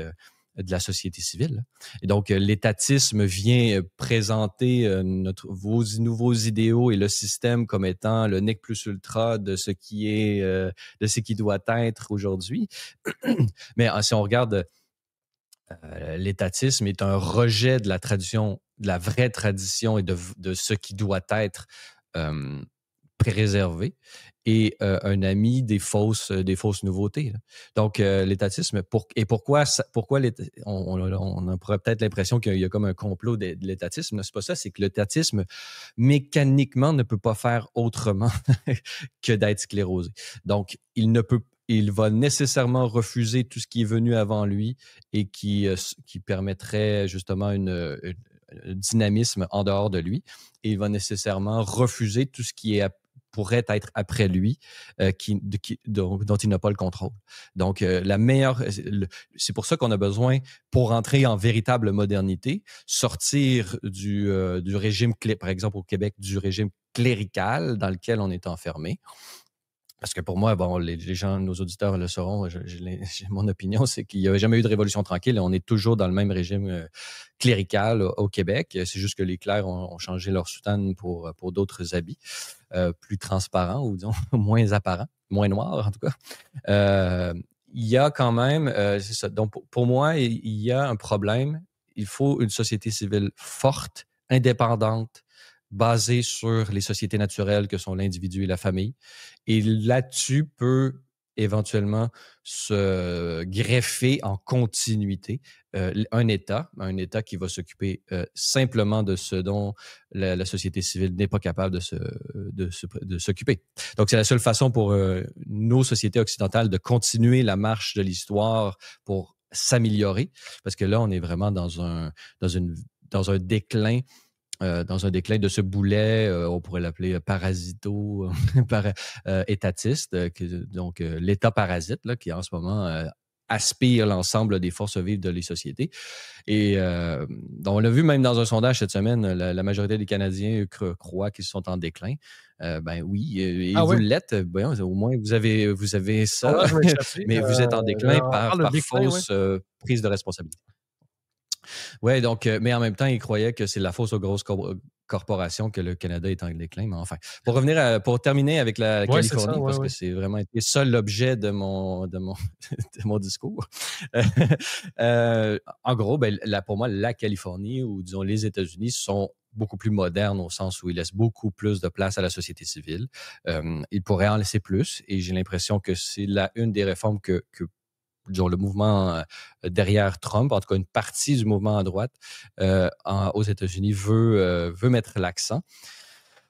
de la société civile. Et donc, l'étatisme vient présenter vos nouveaux idéaux et le système comme étant le nec plus ultra de ce qui doit être aujourd'hui. Mais si on regarde, l'étatisme est un rejet de la tradition, de la vraie tradition et de ce qui doit être euh, préservé et un ami des fausses nouveautés. Là. Donc, l'étatisme, pourquoi on pourrait peut-être l'impression qu'il y a comme un complot de l'étatisme. C'est pas ça, c'est que l'étatisme, mécaniquement, ne peut pas faire autrement que d'être sclérosé. Donc, il va nécessairement refuser tout ce qui est venu avant lui et qui permettrait justement un dynamisme en dehors de lui. Et il va nécessairement refuser tout ce qui pourrait être après lui, dont il n'a pas le contrôle. Donc, c'est pour ça qu'on a besoin, pour entrer en véritable modernité, sortir du régime, par exemple au Québec, du régime clérical dans lequel on est enfermé. Parce que pour moi, bon, les gens, nos auditeurs le sauront, mon opinion, c'est qu'il n'y avait jamais eu de révolution tranquille. On est toujours dans le même régime clérical au Québec. C'est juste que les clercs ont changé leur soutane pour d'autres habits plus transparents ou disons moins apparents, moins noirs en tout cas. Il y a quand même, c'est ça. Donc pour moi, il y a un problème. Il faut une société civile forte, indépendante, basé sur les sociétés naturelles que sont l'individu et la famille. Et là-dessus peut éventuellement se greffer en continuité un État qui va s'occuper simplement de ce dont la société civile n'est pas capable de s'occuper. Donc, c'est la seule façon pour nos sociétés occidentales de continuer la marche de l'histoire pour s'améliorer, parce que là, on est vraiment dans un déclin. Dans un déclin de ce boulet, on pourrait l'appeler étatiste, donc l'État parasite, là, qui en ce moment aspire l'ensemble des forces vives de les sociétés. Et on l'a vu même dans un sondage cette semaine, la majorité des Canadiens croient qu'ils sont en déclin. Ben oui, et vous l'êtes. Ben, au moins, vous avez ça, mais vous êtes en déclin par fausse prise de responsabilité. Oui, donc, mais en même temps, ils croyaient que c'est la fausse aux grosses corporations que le Canada est en déclin. Mais enfin, pour terminer avec la Californie, parce que c'est vraiment été ça l'objet de mon discours. En gros, pour moi, la Californie ou disons les États-Unis sont beaucoup plus modernes au sens où ils laissent beaucoup plus de place à la société civile. Ils pourraient en laisser plus et j'ai l'impression que c'est une des réformes que disons, le mouvement derrière Trump, en tout cas une partie du mouvement à droite aux États-Unis veut mettre l'accent.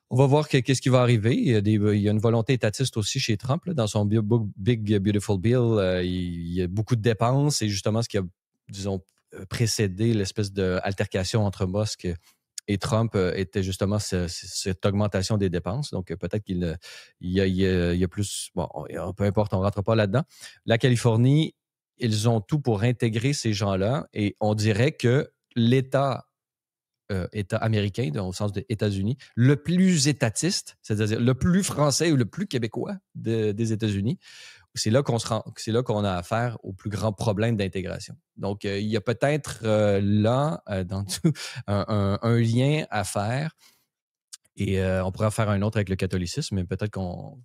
On va voir qu'est-ce qui va arriver. Il y a une volonté étatiste aussi chez Trump. Là, dans son Big Beautiful Bill, il y a beaucoup de dépenses et justement ce qui a, disons, précédé l'espèce d'altercation entre Musk et Trump était justement cette augmentation des dépenses. Donc, peut-être qu'il y a plus... Bon, peu importe, on ne rentre pas là-dedans. La Californie, ils ont tout pour intégrer ces gens-là et on dirait que l'État américain, au sens des États-Unis, le plus étatiste, c'est-à-dire le plus français ou le plus québécois des États-Unis, c'est là qu'on a affaire au plus grand problème d'intégration. Donc, il y a peut-être dans tout un lien à faire. Et on pourrait en faire un autre avec le catholicisme, mais peut-être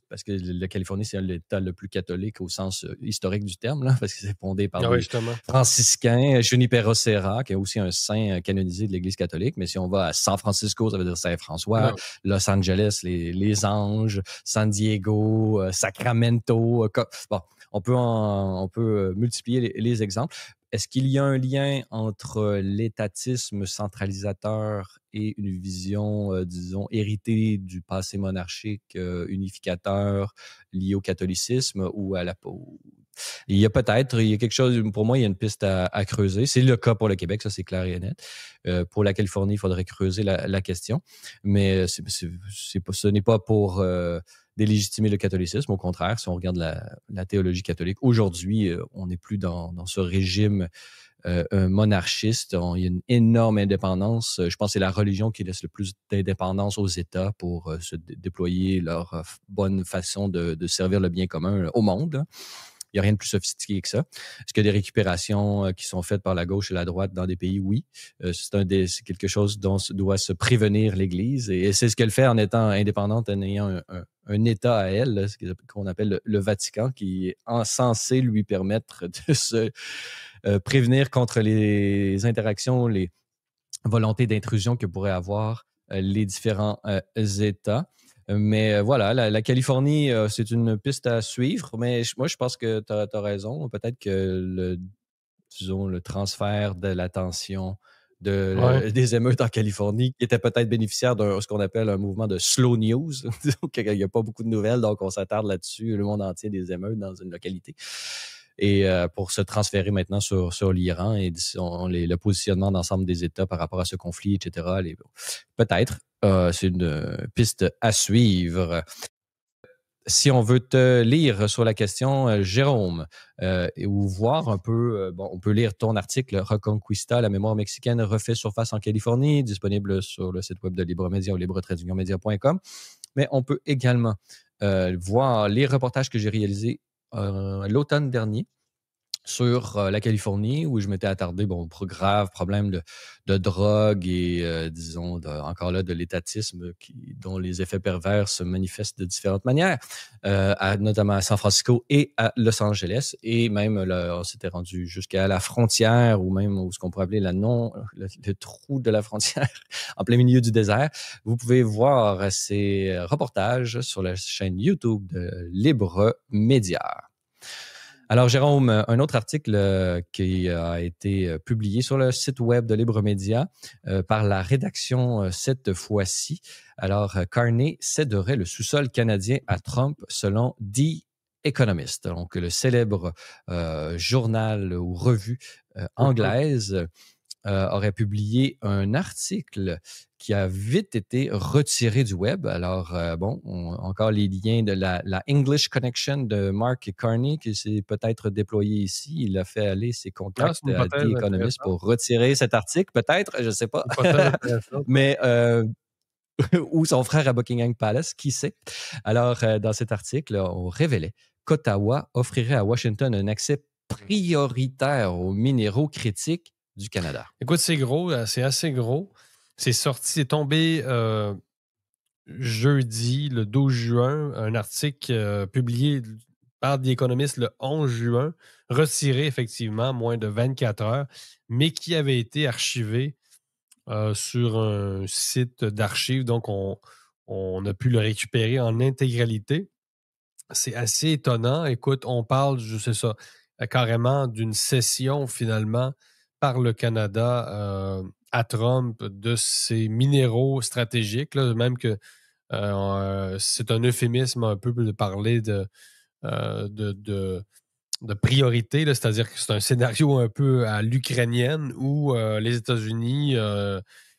parce que la Californie, c'est l'État le plus catholique au sens historique du terme, là, parce que c'est fondé par les franciscains, Junipero Serra, qui est aussi un saint canonisé de l'Église catholique. Mais si on va à San Francisco, ça veut dire Saint-François, Los Angeles, les Anges, San Diego, Sacramento. Bon, on peut multiplier les exemples. Est-ce qu'il y a un lien entre l'étatisme centralisateur et une vision, disons, héritée du passé monarchique unificateur lié au catholicisme ou à il y a quelque chose, pour moi, il y a une piste à creuser. C'est le cas pour le Québec, ça c'est clair et net. Pour la Californie, il faudrait creuser la question, mais ce n'est pas pour délégitimer le catholicisme. Au contraire, si on regarde la théologie catholique, aujourd'hui, on n'est plus dans ce régime monarchiste. Il y a une énorme indépendance. Je pense que c'est la religion qui laisse le plus d'indépendance aux États pour se déployer leur bonne façon de servir le bien commun au monde. Il n'y a rien de plus sophistiqué que ça. Est-ce qu'il y a des récupérations qui sont faites par la gauche et la droite dans des pays? Oui. C'est quelque chose dont doit se prévenir l'Église. Et c'est ce qu'elle fait en étant indépendante, en ayant un État à elle, là, ce qu'on appelle le Vatican, qui est censé lui permettre de se prévenir contre les interactions, les volontés d'intrusion que pourraient avoir les différents États. Mais voilà, la Californie, c'est une piste à suivre, mais moi, je pense que tu as raison. Peut-être que le transfert de l'attention des émeutes en Californie, qui était peut-être bénéficiaire de ce qu'on appelle un mouvement de slow news. Il n'y a pas beaucoup de nouvelles, donc on s'attarde là-dessus, le monde entier des émeutes dans une localité. Et pour se transférer maintenant sur l'Iran et le positionnement d'ensemble des États par rapport à ce conflit, etc. Peut-être, c'est une piste à suivre. Si on veut te lire sur la question, Jérôme, ou voir un peu, on peut lire ton article Reconquista, la mémoire mexicaine refait surface en Californie, disponible sur le site web de Libremédia ou libre-media.com. Mais on peut également voir les reportages que j'ai réalisés l'automne dernier sur la Californie, où je m'étais attardé pour grave problème de drogue et, disons, encore là, de l'étatisme dont les effets pervers se manifestent de différentes manières, notamment à San Francisco et à Los Angeles. Et même, là, on s'était rendu jusqu'à la frontière, ou même ce qu'on pourrait appeler le trou de la frontière, en plein milieu du désert. Vous pouvez voir ces reportages sur la chaîne YouTube de Libre Média. Alors, Jérôme, un autre article qui a été publié sur le site web de Libre Média par la rédaction cette fois-ci. Alors, Carney céderait le sous-sol canadien à Trump selon The Economist, donc le célèbre journal ou revue anglaise. Aurait publié un article qui a vite été retiré du web. Alors, encore les liens de la English Connection de Mark Carney qui s'est peut-être déployé ici. Il a fait aller ses contacts à The Economist pour retirer cet article, peut-être, je ne sais pas. Mais ou son frère à Buckingham Palace, qui sait. Alors, dans cet article, on révélait qu'Ottawa offrirait à Washington un accès prioritaire aux minéraux critiques du Canada. Écoute, c'est gros, c'est assez gros. C'est tombé jeudi, le 12 juin, un article publié par The Economist le 11 juin, retiré effectivement moins de 24 heures, mais qui avait été archivé sur un site d'archives. Donc, on a pu le récupérer en intégralité. C'est assez étonnant. Écoute, on parle, je sais ça, carrément d'une cession finalement par le Canada à Trump de ces minéraux stratégiques, là, même que c'est un euphémisme un peu de parler de priorité, là, c'est-à-dire que c'est un scénario un peu à l'ukrainienne où les États-Unis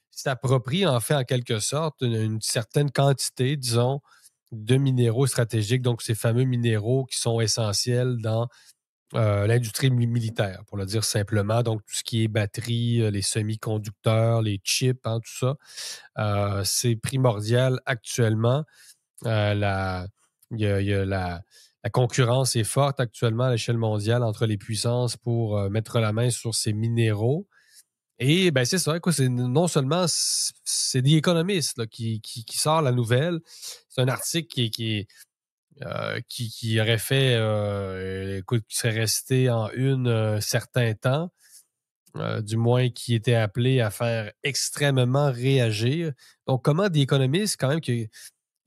s'approprient en fait en quelque sorte une certaine quantité, disons, de minéraux stratégiques, donc ces fameux minéraux qui sont essentiels dans l'industrie militaire, pour le dire simplement. Donc, tout ce qui est batterie, les semi-conducteurs, les chips, hein, tout ça, c'est primordial actuellement. La concurrence est forte actuellement à l'échelle mondiale entre les puissances pour mettre la main sur ces minéraux. Et ben c'est ça, écoute, non seulement c'est The Economist là, qui sort la nouvelle, c'est un article qui aurait fait, écoute, qui serait resté en une un certain temps, du moins qui était appelé à faire extrêmement réagir. Donc, comment The Economist, quand même, qui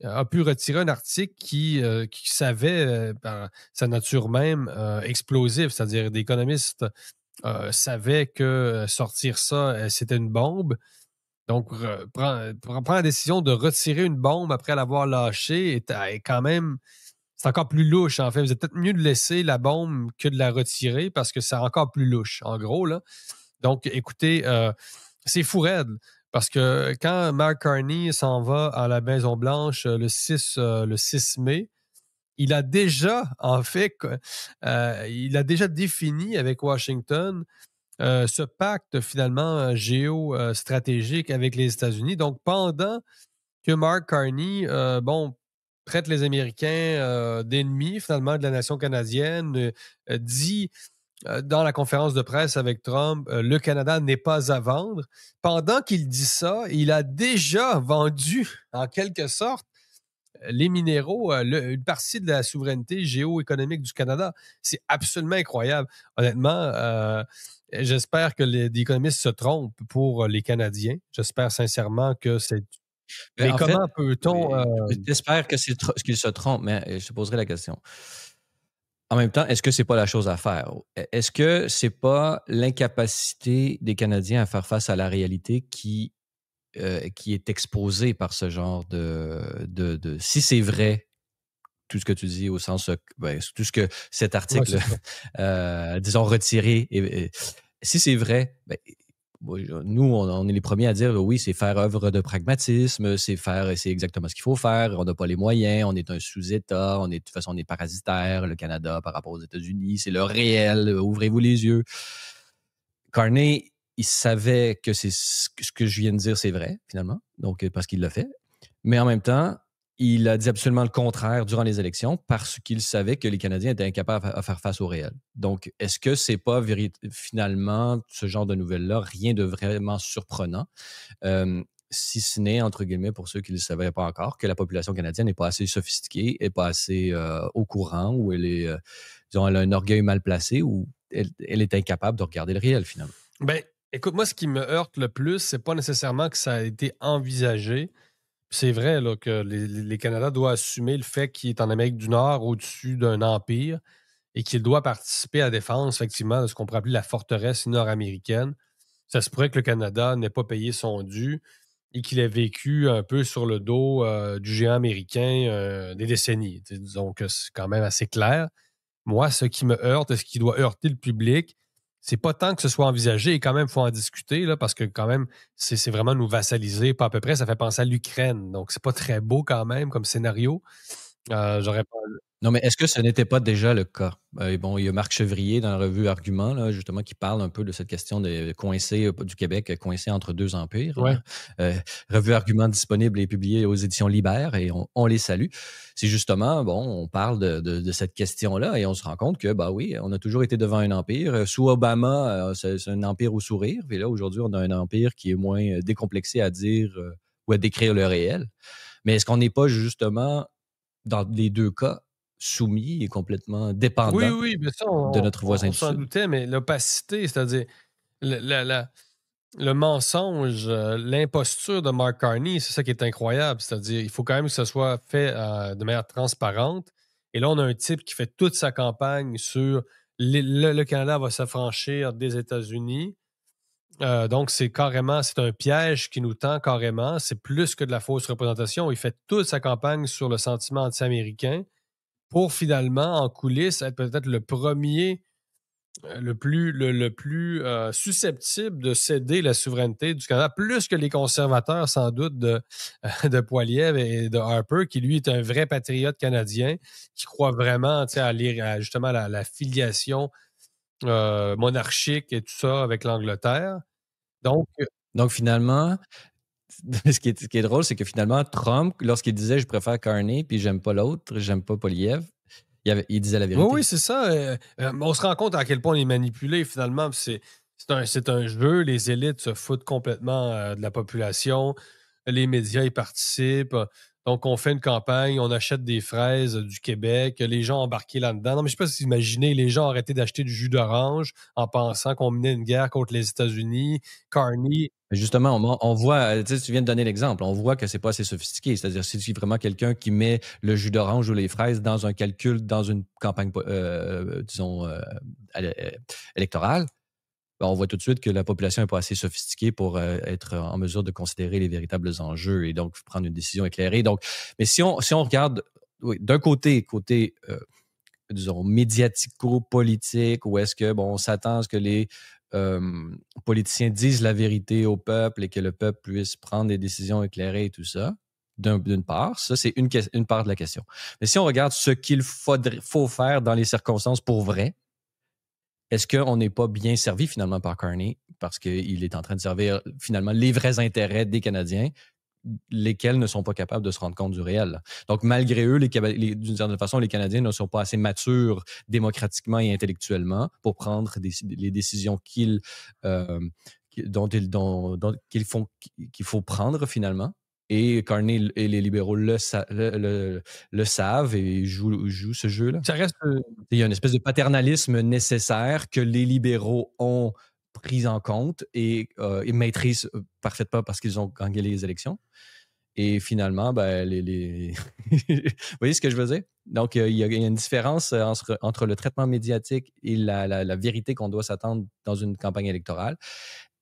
a pu retirer un article qui savait, par sa nature même, explosif, c'est-à-dire des économistes savaient que sortir ça, c'était une bombe. Donc, prendre la décision de retirer une bombe après l'avoir lâchée est quand même, c'est encore plus louche, en fait. Vous êtes peut-être mieux de laisser la bombe que de la retirer parce que c'est encore plus louche, en gros, là. Donc, écoutez, c'est fou raide. Parce que quand Mark Carney s'en va à la Maison-Blanche le 6 mai, il a déjà, en fait, il a déjà défini avec Washington ce pacte finalement géostratégique avec les États-Unis. Donc, pendant que Mark Carney, traite les Américains d'ennemis, finalement, de la nation canadienne, dit dans la conférence de presse avec Trump, le Canada n'est pas à vendre. Pendant qu'il dit ça, il a déjà vendu, en quelque sorte, les minéraux, une partie de la souveraineté géoéconomique du Canada. C'est absolument incroyable. Honnêtement, j'espère que les économistes se trompent pour les Canadiens. J'espère sincèrement que c'est... Mais Mais en fait, comment peut-on... j'espère que qu'il se trompe, mais je te poserai la question. En même temps, est-ce que c'est pas la chose à faire? Est-ce que c'est pas l'incapacité des Canadiens à faire face à la réalité qui est exposée par ce genre si c'est vrai, tout ce que tu dis au sens, tout ce que cet Ouais, article, c'est ça. disons, retiré, si c'est vrai, nous, on est les premiers à dire oui, c'est faire œuvre de pragmatisme, c'est exactement ce qu'il faut faire. On n'a pas les moyens, on est un sous-État, de toute façon, on est parasitaire, le Canada par rapport aux États-Unis, c'est le réel, ouvrez-vous les yeux. Carney, il savait que ce que je viens de dire, c'est vrai, finalement, donc parce qu'il l'a fait. Mais en même temps, il a dit absolument le contraire durant les élections parce qu'il savait que les Canadiens étaient incapables à faire face au réel. Donc, est-ce que c'est pas finalement ce genre de nouvelles-là, rien de vraiment surprenant, si ce n'est, entre guillemets, pour ceux qui ne le savaient pas encore, que la population canadienne n'est pas assez sophistiquée, n'est pas assez au courant, ou disons, elle a un orgueil mal placé, ou elle est incapable de regarder le réel, finalement. Ben, écoute, moi, ce qui me heurte le plus, c'est pas nécessairement que ça a été envisagé. C'est vrai là, que les Canada doivent assumer le fait qu'il est en Amérique du Nord au-dessus d'un empire et qu'il doit participer à la défense, effectivement, de ce qu'on pourrait appeler la forteresse nord-américaine. Ça se pourrait que le Canada n'ait pas payé son dû et qu'il ait vécu un peu sur le dos du géant américain des décennies. Disons que c'est quand même assez clair. Moi, ce qui me heurte, ce qui doit heurter le public, c'est pas tant que ce soit envisagé, et quand même, il faut en discuter, là, parce que quand même, c'est vraiment nous vassaliser, pas à peu près. Ça fait penser à l'Ukraine. Donc, c'est pas très beau quand même comme scénario. J'aurais pas. Non, mais est-ce que ce n'était pas déjà le cas? Bon, il y a Marc Chevrier dans la revue Argument, là, justement, qui parle un peu de cette question de coincé du Québec, coincé entre deux empires. Ouais. Là. Revue Argument disponible et publiée aux éditions Libert, et on les salue. C'est justement, bon, on parle de cette question-là et on se rend compte que, bah oui, on a toujours été devant un empire. Sous Obama, c'est un empire au sourire. Et là, aujourd'hui, on a un empire qui est moins décomplexé à dire ou à décrire le réel. Mais est-ce qu'on n'est pas justement, dans les deux cas, soumis et complètement Oui, dépendant oui, mais ça, de notre voisin on du s'en Sud? doutait, mais l'opacité, c'est-à-dire le, la- la- le mensonge, l'imposture de Mark Carney, c'est ça qui est incroyable. C'est-à-dire, il faut quand même que ce soit fait de manière transparente. Et là, on a un type qui fait toute sa campagne sur le Canada va s'affranchir des États-Unis. Donc, c'est un piège qui nous tend carrément. C'est plus que de la fausse représentation. Il fait toute sa campagne sur le sentiment anti-américain pour finalement, en coulisses, être peut-être le premier, le plus susceptible de céder la souveraineté du Canada, plus que les conservateurs, sans doute, de Poilievre et de Harper, qui, lui, est un vrai patriote canadien, qui croit vraiment justement la filiation monarchique et tout ça avec l'Angleterre. Donc, Donc, finalement, ce qui est drôle, c'est que finalement, Trump, lorsqu'il disait je préfère Carney puis j'aime pas l'autre, j'aime pas Poliev, il disait la oui, oui, vérité. c'est ça. On se rend compte à quel point on est manipulé finalement. C'est un jeu. Les élites se foutent complètement de la population. Les médias y participent. Donc, on fait une campagne, on achète des fraises du Québec, les gens embarqués là-dedans. Non, mais je ne sais pas si vous imaginez, les gens ont arrêté d'acheter du jus d'orange en pensant qu'on menait une guerre contre les États-Unis. Carney. Justement, on voit, tu viens de donner l'exemple, on voit que c'est pas assez sophistiqué. C'est-à-dire, si c'est vraiment quelqu'un qui met le jus d'orange ou les fraises dans un calcul, dans une campagne, disons, électorale, ben, on voit tout de suite que la population n'est pas assez sophistiquée pour être en mesure de considérer les véritables enjeux et donc prendre une décision éclairée. Donc, mais si on regarde, oui, d'un côté, disons, médiatico-politique, où est-ce que, bon, on s'attend à ce que les politiciens disent la vérité au peuple et que le peuple puisse prendre des décisions éclairées et tout ça, d'une part. Ça, c'est une part de la question. Mais si on regarde ce qu'il faut faire dans les circonstances pour vrai, est-ce qu'on n'est pas bien servi finalement par Carney parce qu'il est en train de servir finalement les vrais intérêts des Canadiens lesquels ne sont pas capables de se rendre compte du réel. Là. Donc, malgré eux, d'une certaine façon, les Canadiens ne sont pas assez matures démocratiquement et intellectuellement pour prendre les décisions qu'il faut prendre finalement. Et Carney et les libéraux le savent et jouent ce jeu-là. Ça reste... Il y a une espèce de paternalisme nécessaire que les libéraux ont pris en compte et maîtrisent parfaitement parce qu'ils ont gagné les élections. Et finalement, ben, vous voyez ce que je veux dire? Donc, il y a une différence entre le traitement médiatique et la vérité qu'on doit s'attendre dans une campagne électorale.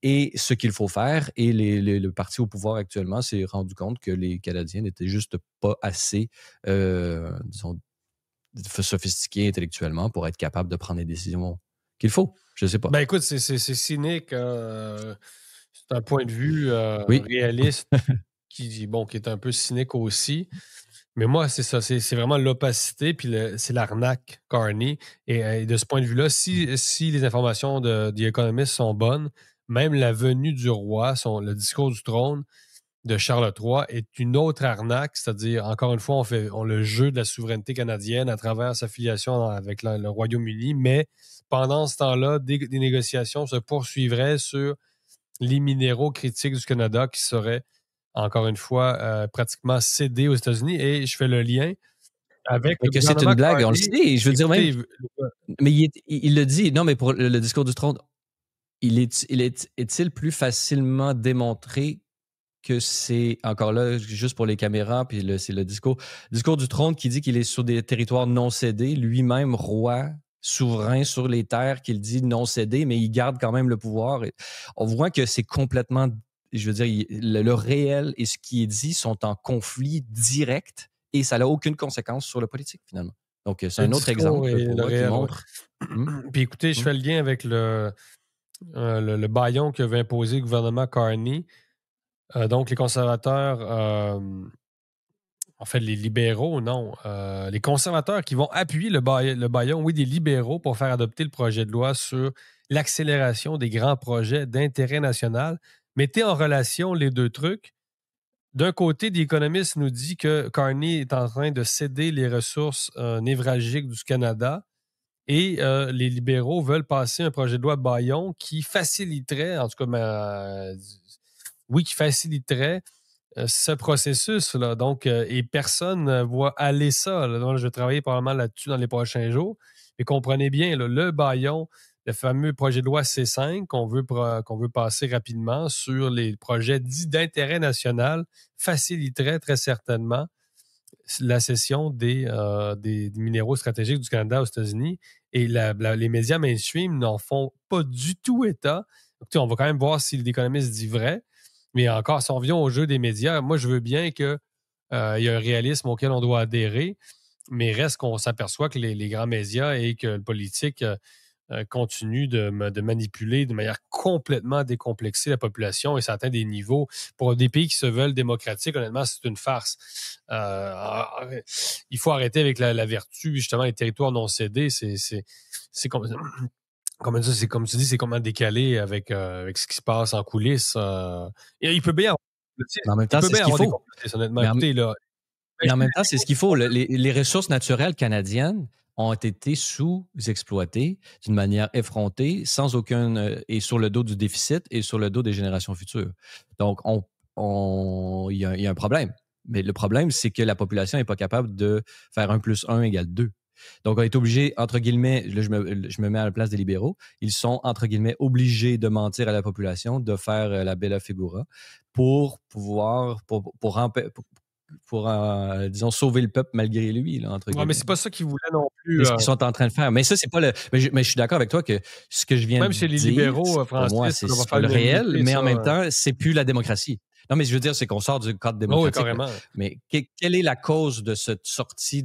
Et ce qu'il faut faire, et le parti au pouvoir actuellement s'est rendu compte que les Canadiens n'étaient juste pas assez, disons, sophistiqués intellectuellement pour être capables de prendre les décisions qu'il faut. Je ne sais pas. Ben écoute, c'est cynique. C'est un point de vue Oui. réaliste qui est un peu cynique aussi. Mais moi, c'est ça, c'est vraiment l'opacité, puis c'est l'arnaque, Carney. Et de ce point de vue-là, si les informations de The Economist sont bonnes, même la venue du roi, le discours du trône de Charles III est une autre arnaque, c'est-à-dire, encore une fois, on le jeu de la souveraineté canadienne à travers sa filiation avec le Royaume-Uni, mais pendant ce temps-là, des négociations se poursuivraient sur les minéraux critiques du Canada qui seraient encore une fois, pratiquement cédé aux États-Unis. Et je fais le lien avec Mais le que c'est gouvernement une blague, on le Carney. sait. Je veux dire même. Écoutez, Mais il le dit. Non, mais pour le discours du trône, est-il plus facilement démontré que c'est, encore là, juste pour les caméras, puis c'est le discours du trône qui dit qu'il est sur des territoires non cédés, lui-même roi souverain sur les terres qu'il dit non cédées, mais il garde quand même le pouvoir. Et on voit que c'est complètement, je veux dire, le réel et ce qui est dit sont en conflit direct et ça n'a aucune conséquence sur le politique, finalement. Donc, c'est un autre exemple pour moi qui montre. Puis écoutez, je fais le lien avec le bâillon que veut imposer le gouvernement Carney. Donc, les conservateurs, en fait, les libéraux, non. Les conservateurs qui vont appuyer le bâillon, oui, des libéraux pour faire adopter le projet de loi sur l'accélération des grands projets d'intérêt national. Mettez en relation les deux trucs. D'un côté, The Economist nous dit que Carney est en train de céder les ressources névralgiques du Canada et les libéraux veulent passer un projet de loi Bayon qui faciliterait, en tout cas, qui faciliterait ce processus-là. Donc, et personne ne voit aller ça. Là. Donc, je vais travailler probablement là-dessus dans les prochains jours. Mais comprenez bien, là, le Bayon, le fameux projet de loi C5 qu'on veut passer rapidement sur les projets dits d'intérêt national, faciliterait très certainement la cession des minéraux stratégiques du Canada aux États-Unis. Et les médias mainstream n'en font pas du tout état. Donc, on va quand même voir si l'économiste dit vrai. Mais encore, si on revient au jeu des médias, moi, je veux bien qu'il y ait un réalisme auquel on doit adhérer, mais reste qu'on s'aperçoit que les grands médias et que le politique continue de manipuler de manière complètement décomplexée la population et ça atteint des niveaux. Pour des pays qui se veulent démocratiques, honnêtement, c'est une farce. Il faut arrêter avec la vertu, justement, les territoires non cédés. C'est comme c'est comme tu dis, c'est comment décalé avec ce qui se passe en coulisses. Et il peut bien Mais en même temps, c'est ce qu'il faut. Honnêtement. Écoutez, là, mais en même temps, c'est ce qu'il faut. Les ressources naturelles canadiennes ont été sous-exploitées d'une manière effrontée, sans aucun et sur le dos du déficit et sur le dos des générations futures. Donc, il y a un problème. Mais le problème, c'est que la population n'est pas capable de faire 1 + 1 = 2. Donc, on est obligé, entre guillemets, là, je me mets à la place des libéraux, ils sont, entre guillemets, obligés de mentir à la population, de faire la bella figura pour pouvoir, disons, sauver le peuple malgré lui, là, entre guillemets. Mais c'est pas ça qu'ils voulaient non plus. C'est ce qu'ils sont en train de faire. Mais ça, c'est pas le. Mais je suis d'accord avec toi que ce que je viens même de chez les dire, libéraux, pour moi, c'est pas le réel, mais en même temps, c'est plus la démocratie. Non, mais je veux dire, c'est qu'on sort du cadre démocratique. Oui, carrément. Mais quelle est la cause de cette sortie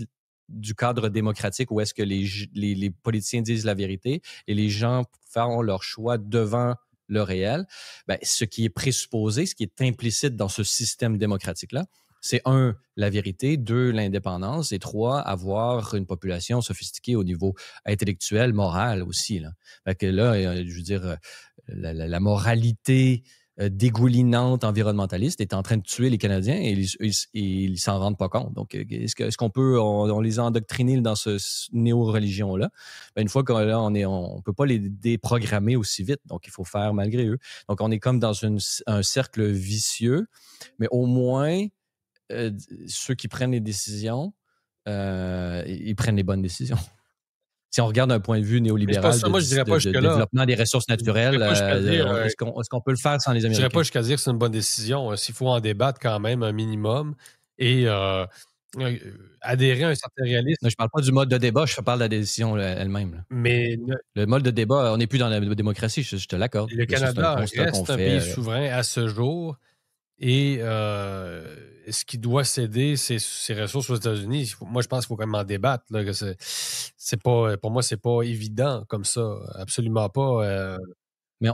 du cadre démocratique où est-ce que les politiciens disent la vérité et les gens font leur choix devant le réel? Ben, ce qui est présupposé, ce qui est implicite dans ce système démocratique-là, c'est 1, la vérité, 2, l'indépendance et 3, avoir une population sophistiquée au niveau intellectuel, moral aussi. Là. Fait que là, je veux dire, la moralité dégoulinante environnementaliste est en train de tuer les Canadiens et ils s'en rendent pas compte. Donc, est-ce qu'on peut, on les a endoctrinés dans ce néo-religion-là? Ben, une fois qu'on là, on peut pas les déprogrammer aussi vite. Donc, il faut faire malgré eux. Donc, on est comme dans un cercle vicieux, mais au moins, ceux qui prennent les décisions, ils prennent les bonnes décisions. Si on regarde d'un point de vue néolibéral moi, je dirais pas de jusque-là. développement des ressources naturelles, est-ce qu'on peut le faire sans les Je dirais Américains? pas jusqu'à dire que c'est une bonne décision. S'il faut en débattre quand même un minimum et adhérer à un certain réalisme. Non, je parle pas du mode de débat, je parle de la décision elle-même. Mais Le mode de débat, on n'est plus dans la démocratie, je te l'accorde. le Ça, c'est un Canada constat qu'on reste un fait. pays souverain à ce jour et ce qui doit céder ses ressources aux États-Unis, moi, je pense qu'il faut quand même en débattre. Là, que c'est pas, pour moi, c'est pas évident comme ça. Absolument pas. Mais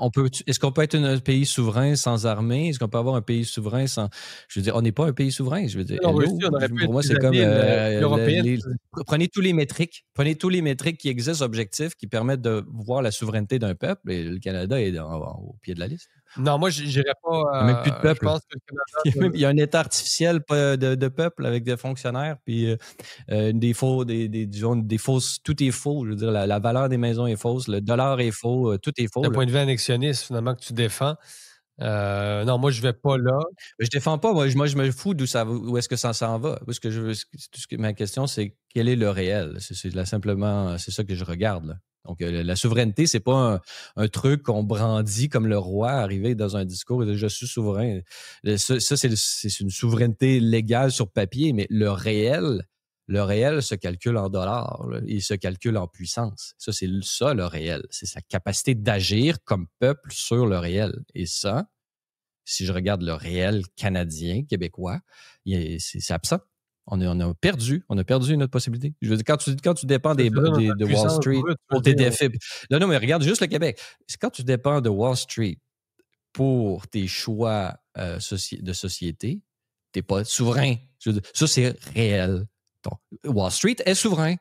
est-ce qu'on peut être un pays souverain sans armée? Est-ce qu'on peut avoir un pays souverain sans. Je veux dire, on n'est pas un pays souverain. Je veux dire, En hello. Russie, on aurait pu être Pour moi, plus c'est comme. habile. L'Européenne. Prenez tous les métriques qui existent objectifs qui permettent de voir la souveraineté d'un peuple et le Canada est au pied de la liste. Non, moi, j'irais pas. Il n'y a même plus de Je peuple. pense que le Canada. Il y a un État artificiel de peuple avec des fonctionnaires, puis des fausses. Tout est faux. Je veux dire, la valeur des maisons est fausse, le dollar est faux, tout est faux. D'un point de vue annexionniste, finalement, que tu défends. Non, moi, je vais pas là. Mais je défends pas. Moi, je me fous où est-ce que ça s'en va. Parce que ma question, c'est quel est le réel? C'est là simplement, c'est ça que je regarde, là. Donc, la souveraineté, c'est pas un truc qu'on brandit comme le roi arrivé dans un discours et dit, je suis souverain. Ça, c'est une souveraineté légale sur papier, mais le réel se calcule en dollars, là. Il se calcule en puissance. Ça, c'est ça le réel. C'est sa capacité d'agir comme peuple sur le réel. Et ça, si je regarde le réel canadien, québécois, c'est absent. On a perdu notre possibilité. Je veux dire, quand tu dépends de Wall Street pour tes défis. Non, mais regarde juste le Québec. Quand tu dépends de Wall Street pour tes choix de société, tu n'es pas souverain. Je veux dire, ça, c'est réel. Donc, Wall Street est souverain.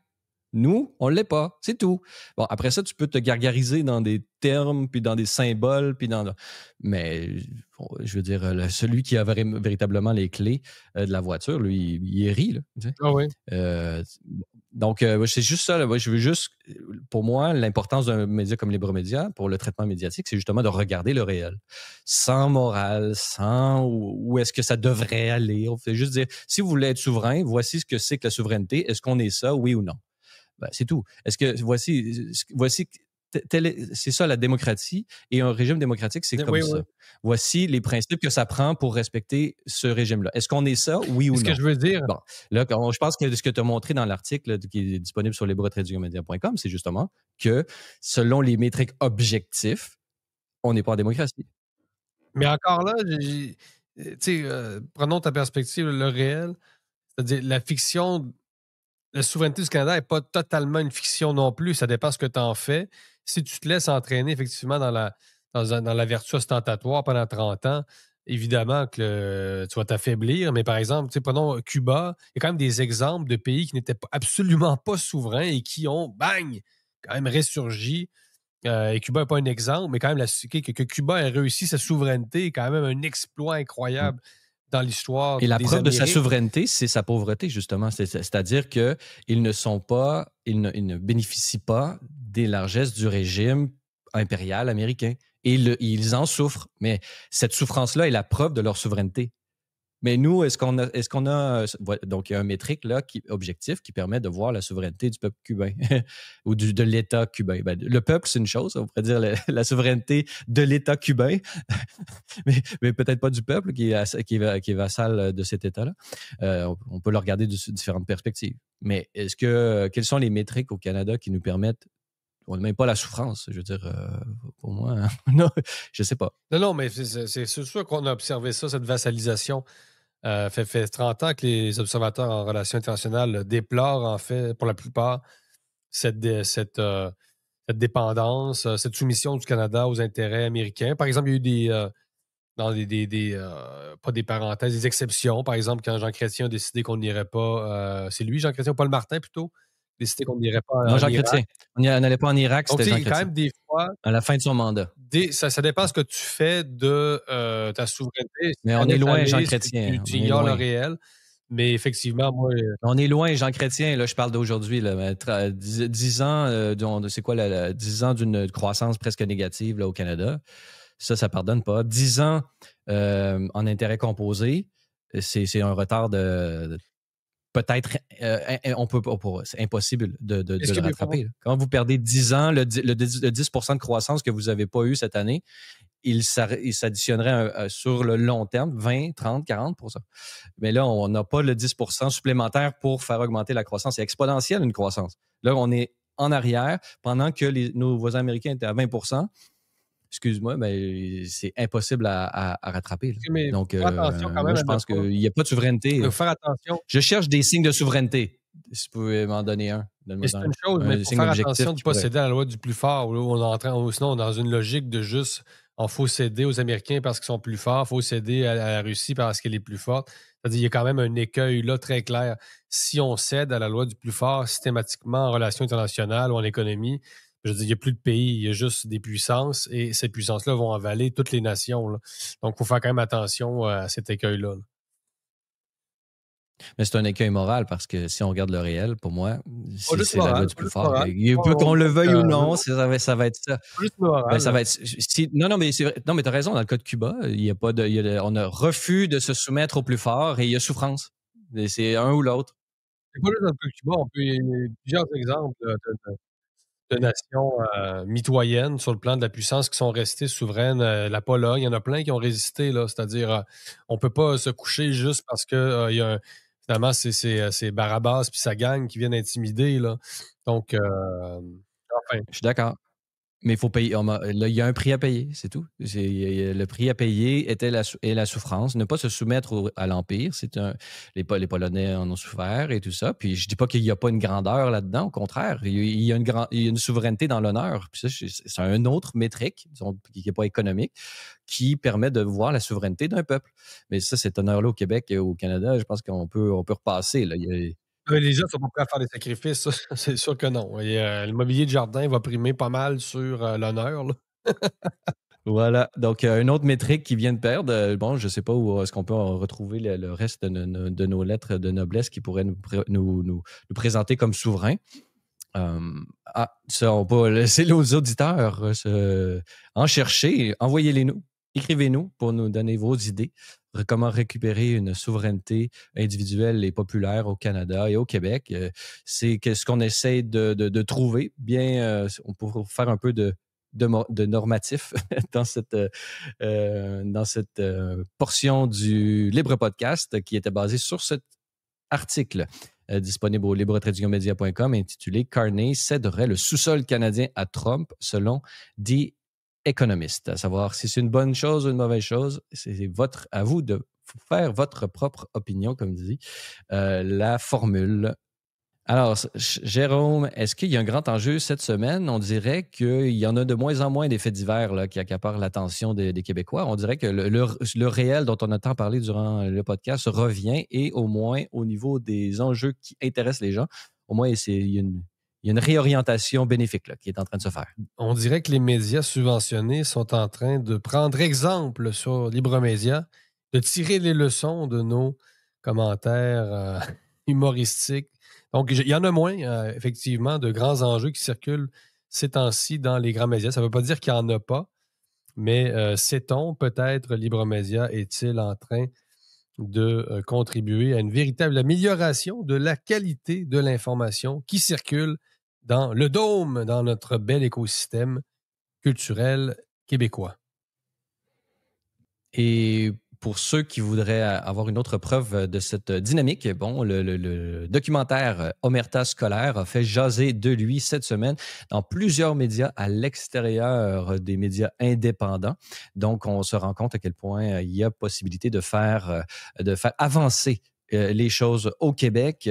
Nous, on ne l'est pas. C'est tout. Bon, après ça, tu peux te gargariser dans des termes, puis dans des symboles, mais je veux dire, celui qui a véritablement les clés de la voiture, lui, il rit. Là, tu sais. Ah oui. Donc, c'est juste ça. Là. Je veux juste, pour moi, l'importance d'un média comme Libre Média pour le traitement médiatique, c'est justement de regarder le réel. Sans morale, sans où est-ce que ça devrait aller. On fait juste dire, si vous voulez être souverain, voici ce que c'est que la souveraineté. Est-ce qu'on est ça, oui ou non? Ben, c'est tout. Est-ce que c'est ça la démocratie et un régime démocratique, c'est comme ça. Oui. Voici les principes que ça prend pour respecter ce régime-là. Est-ce qu'on est ça, oui ou non? Ce que je veux dire. Bon, là, je pense que ce que tu as montré dans l'article qui est disponible sur lesbras-media.com, c'est justement que selon les métriques objectifs, on n'est pas en démocratie. Mais encore là, prenons ta perspective, le réel, c'est-à-dire la fiction. La souveraineté du Canada n'est pas totalement une fiction non plus. Ça dépend ce que tu en fais. Si tu te laisses entraîner effectivement dans la vertu ostentatoire pendant 30 ans, évidemment que tu vas t'affaiblir. Mais par exemple, prenons Cuba, il y a quand même des exemples de pays qui n'étaient absolument pas souverains et qui ont, bang, quand même ressurgi. Et Cuba n'est pas un exemple, mais quand même, que Cuba ait réussi sa souveraineté est quand même un exploit incroyable. Dans l'histoire. Et la preuve de sa souveraineté, c'est sa pauvreté, justement. C'est-à-dire qu'ils ne bénéficient pas des largesses du régime impérial américain. Et ils en souffrent. Mais cette souffrance-là est la preuve de leur souveraineté. Mais nous, est-ce qu'on a donc il y a un métrique là objectif qui permet de voir la souveraineté du peuple cubain ou de l'État cubain. Ben, le peuple, c'est une chose, on pourrait dire la souveraineté de l'État cubain, mais peut-être pas du peuple qui est vassal de cet État-là. On peut le regarder de différentes perspectives. Mais quelles sont les métriques au Canada qui nous permettent. On n'a même pas la souffrance, je veux dire, pour moi. Hein? Non, je ne sais pas. Non, mais c'est sûr qu'on a observé ça, cette vassalisation. Fait 30 ans que les observateurs en relations internationales déplorent, en fait, pour la plupart, cette dépendance, cette soumission du Canada aux intérêts américains. Par exemple, il y a eu pas des parenthèses, des exceptions. Par exemple, quand Jean Chrétien a décidé qu'on n'irait pas, c'est lui, Jean Chrétien, ou Paul Martin, plutôt, décidé qu'on n'irait pas non, Jean Chrétien. On n'allait pas en Irak, c'était Jean Chrétien. Quand même des fois. À la fin de son mandat. ça dépend ce que tu fais de ta souveraineté. Si Mais tu on est laisses loin, Jean aller, si Chrétien. tu On est ignores le loin. réel. Mais effectivement, moi. On est loin, Jean Chrétien. Là, je parle d'aujourd'hui. 10 ans, c'est quoi 10 ans d'une croissance presque négative là, au Canada. Ça pardonne pas. 10 ans en intérêt composé, c'est un retard de peut-être, c'est impossible de Est-ce le que des rattraper. Là. Quand vous perdez 10 ans, le 10 de croissance que vous n'avez pas eu cette année, il s'additionnerait sur le long terme 20, 30, 40 %. Mais là, on n'a pas le 10 supplémentaire pour faire augmenter la croissance. C'est exponentiel, une croissance. Là, on est en arrière pendant que nos voisins américains étaient à 20 %. Excuse-moi, mais c'est impossible à rattraper. Là. Mais Donc, faut faire attention quand moi, même je à ne pense pas. qu'il n'y a pas de souveraineté. Il faut faire attention. Je cherche des signes de souveraineté. Si vous pouvez m'en donner un. Mais c'est une chose, mais il faut signe faire objectif attention de ne pas céder à la loi du plus fort. Ou sinon, on est dans une logique de juste, il faut céder aux Américains parce qu'ils sont plus forts, il faut céder à la Russie parce qu'elle est plus forte. C'est-à-dire, il y a quand même un écueil là très clair. Si on cède à la loi du plus fort systématiquement en relations internationales ou en économie, je veux dire, il n'y a plus de pays, il y a juste des puissances et ces puissances-là vont avaler toutes les nations. Là. Donc, il faut faire quand même attention à cet écueil-là. Là. Mais c'est un écueil moral parce que si on regarde le réel, pour moi, c'est la loi du plus fort. Moral. Il peut qu'on le veuille ou non, ça va être ça. Juste moral. Ben, ça va être. Non, mais c'est vrai. Non, mais t'as raison. Dans le cas de Cuba, il y a pas de, on a refus de se soumettre au plus fort et il y a souffrance. Et c'est un ou l'autre. C'est pas juste dans le cas de Cuba. Il y a plusieurs exemples de nations mitoyennes sur le plan de la puissance qui sont restées souveraines. La Pologne, il y en a plein qui ont résisté. Là, c'est-à-dire, on ne peut pas se coucher juste parce que finalement, c'est Barabas puis sa gang qui viennent intimider. Là. Donc, enfin. Je suis d'accord. Mais il faut payer. Là, il y a un prix à payer, c'est tout. Le prix à payer était la souffrance. Ne pas se soumettre à l'Empire. Les Polonais en ont souffert et tout ça. Puis je dis pas qu'il n'y a pas une grandeur là-dedans. Au contraire, il y a une souveraineté dans l'honneur. Puis ça, c'est un autre métrique, disons, qui n'est pas économique, qui permet de voir la souveraineté d'un peuple. Mais ça, cet honneur-là au Québec et au Canada, je pense qu'on peut repasser. Là. Les gens ne sont pas prêts à faire des sacrifices, ça, c'est sûr que non. Et, le mobilier de jardin va primer pas mal sur l'honneur. Là. Voilà. Donc, une autre métrique qui vient de perdre. Bon, je ne sais pas où est-ce qu'on peut retrouver le reste de nos lettres de noblesse qui pourraient nous présenter comme souverains. Ça, on peut laisser nos auditeurs en chercher. Envoyez-les nous. Écrivez-nous pour nous donner vos idées. Comment récupérer une souveraineté individuelle et populaire au Canada et au Québec. C'est ce qu'on essaie de trouver. Bien, on peut faire un peu de normatif dans cette portion du Libre Podcast qui était basée sur cet article disponible au libre-media.com intitulé « Carney céderait le sous-sol canadien à Trump selon The Economist ». À savoir si c'est une bonne chose ou une mauvaise chose, c'est à vous de faire votre propre opinion, comme dit la formule. Alors, Jérôme, est-ce qu'il y a un grand enjeu cette semaine? On dirait qu'il y en a de moins en moins des faits divers là, qui accaparent l'attention des Québécois. On dirait que le réel dont on a tant parlé durant le podcast revient et au moins au niveau des enjeux qui intéressent les gens, au moins il y a une réorientation bénéfique là, qui est en train de se faire. On dirait que les médias subventionnés sont en train de prendre exemple sur Libre Média, de tirer les leçons de nos commentaires humoristiques. Donc, il y en a moins, effectivement, de grands enjeux qui circulent ces temps-ci dans les grands médias. Ça ne veut pas dire qu'il n'y en a pas, mais sait-on peut-être Libre Média est-il en train de contribuer à une véritable amélioration de la qualité de l'information qui circule dans le dôme, dans notre bel écosystème culturel québécois. Et pour ceux qui voudraient avoir une autre preuve de cette dynamique, bon, le documentaire Omerta scolaire a fait jaser de lui cette semaine dans plusieurs médias à l'extérieur des médias indépendants. Donc, on se rend compte à quel point il y a possibilité de faire avancer les choses au Québec,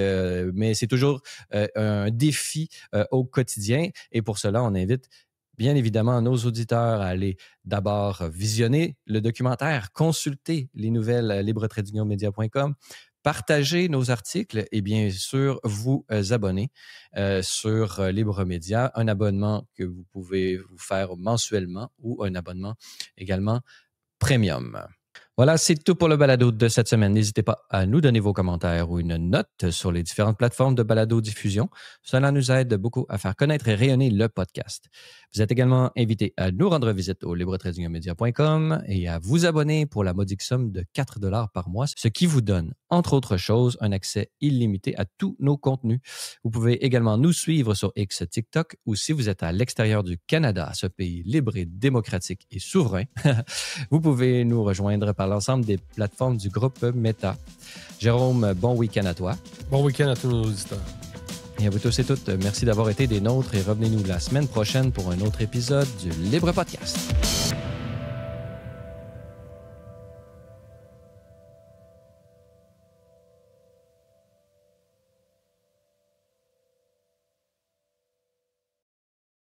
mais c'est toujours un défi au quotidien. Et pour cela, on invite bien évidemment nos auditeurs à aller d'abord visionner le documentaire, consulter les nouvelles à libre-media.com, partager nos articles et bien sûr vous abonner sur Libre Média, un abonnement que vous pouvez vous faire mensuellement ou un abonnement également premium. Voilà, c'est tout pour le balado de cette semaine. N'hésitez pas à nous donner vos commentaires ou une note sur les différentes plateformes de balado-diffusion. Cela nous aide beaucoup à faire connaître et rayonner le podcast. Vous êtes également invité à nous rendre visite au libretradingmedia.com et à vous abonner pour la modique somme de 4 $ par mois, ce qui vous donne, entre autres choses, un accès illimité à tous nos contenus. Vous pouvez également nous suivre sur X, TikTok, ou si vous êtes à l'extérieur du Canada, ce pays libre et démocratique et souverain, vous pouvez nous rejoindre par l'ensemble des plateformes du groupe Meta. Jérôme, bon week-end à toi. Bon week-end à tous nos auditeurs. Et à vous tous et toutes, merci d'avoir été des nôtres et revenez-nous la semaine prochaine pour un autre épisode du Libre Podcast.